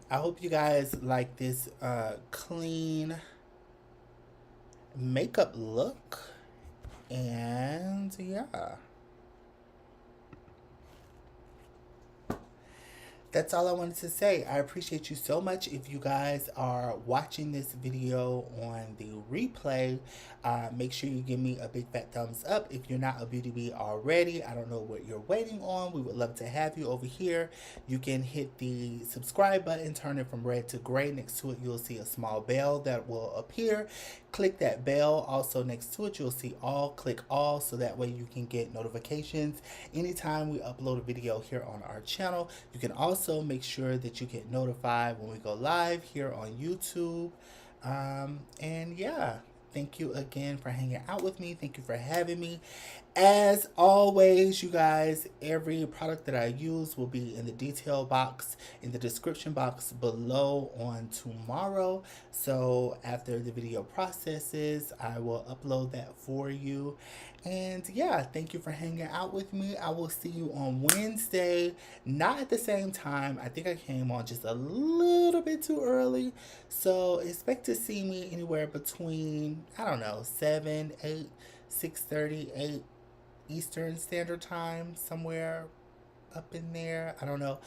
I hope you guys like this clean makeup look. And yeah, that's all I wanted to say. I appreciate you so much. If you guys are watching this video on the replay, make sure you give me a big fat thumbs up. If you're not a Beauty Bee already, I don't know what you're waiting on. We would love to have you over here. You can hit the subscribe button, turn it from red to gray. Next to it, you'll see a small bell that will appear. Click that bell. Also next to it, you'll see all. Click all so that way you can get notifications anytime we upload a video here on our channel. You can also make sure that you get notified when we go live here on YouTube. And yeah, thank you again for hanging out with me. Thank you for having me. As always, you guys, every product that I use will be in the detail box, in the description box below on tomorrow. So after the video processes, I will upload that for you. And yeah, thank you for hanging out with me. I will see you on Wednesday, not at the same time. I think I came on just a little bit too early. So expect to see me anywhere between, I don't know, 7, 8, 6:30, 8 Eastern Standard Time, somewhere up in there. I don't know.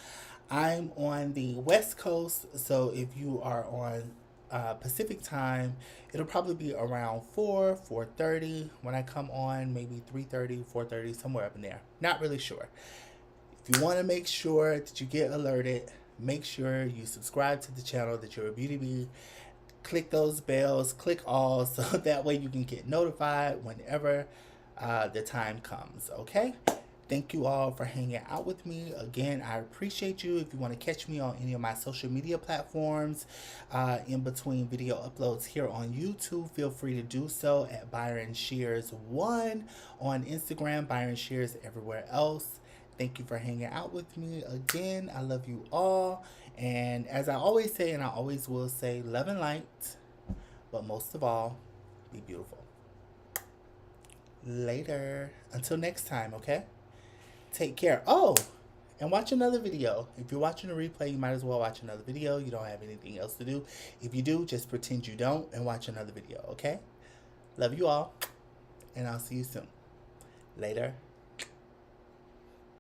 I'm on the West Coast, so if you are on Pacific time, it'll probably be around 4:30 when I come on, maybe 3:30, 4:30, somewhere up in there. Not really sure. If you want to make sure that you get alerted, make sure you subscribe to the channel, that you're a Beauty Bee. Click those bells, click all, so that way you can get notified whenever the time comes, okay? Thank you all for hanging out with me. Again, I appreciate you. If you want to catch me on any of my social media platforms, in between video uploads here on YouTube, feel free to do so at Byron Shears 1 on Instagram, Byron Shears everywhere else. Thank you for hanging out with me. Again, I love you all. And as I always say, and I always will say, love and light. But most of all, be beautiful. Later. Until next time, okay? Take care. Oh, and watch another video. If you're watching a replay, you might as well watch another video. You don't have anything else to do. If you do, just pretend you don't and watch another video, okay? Love you all. And I'll see you soon. Later.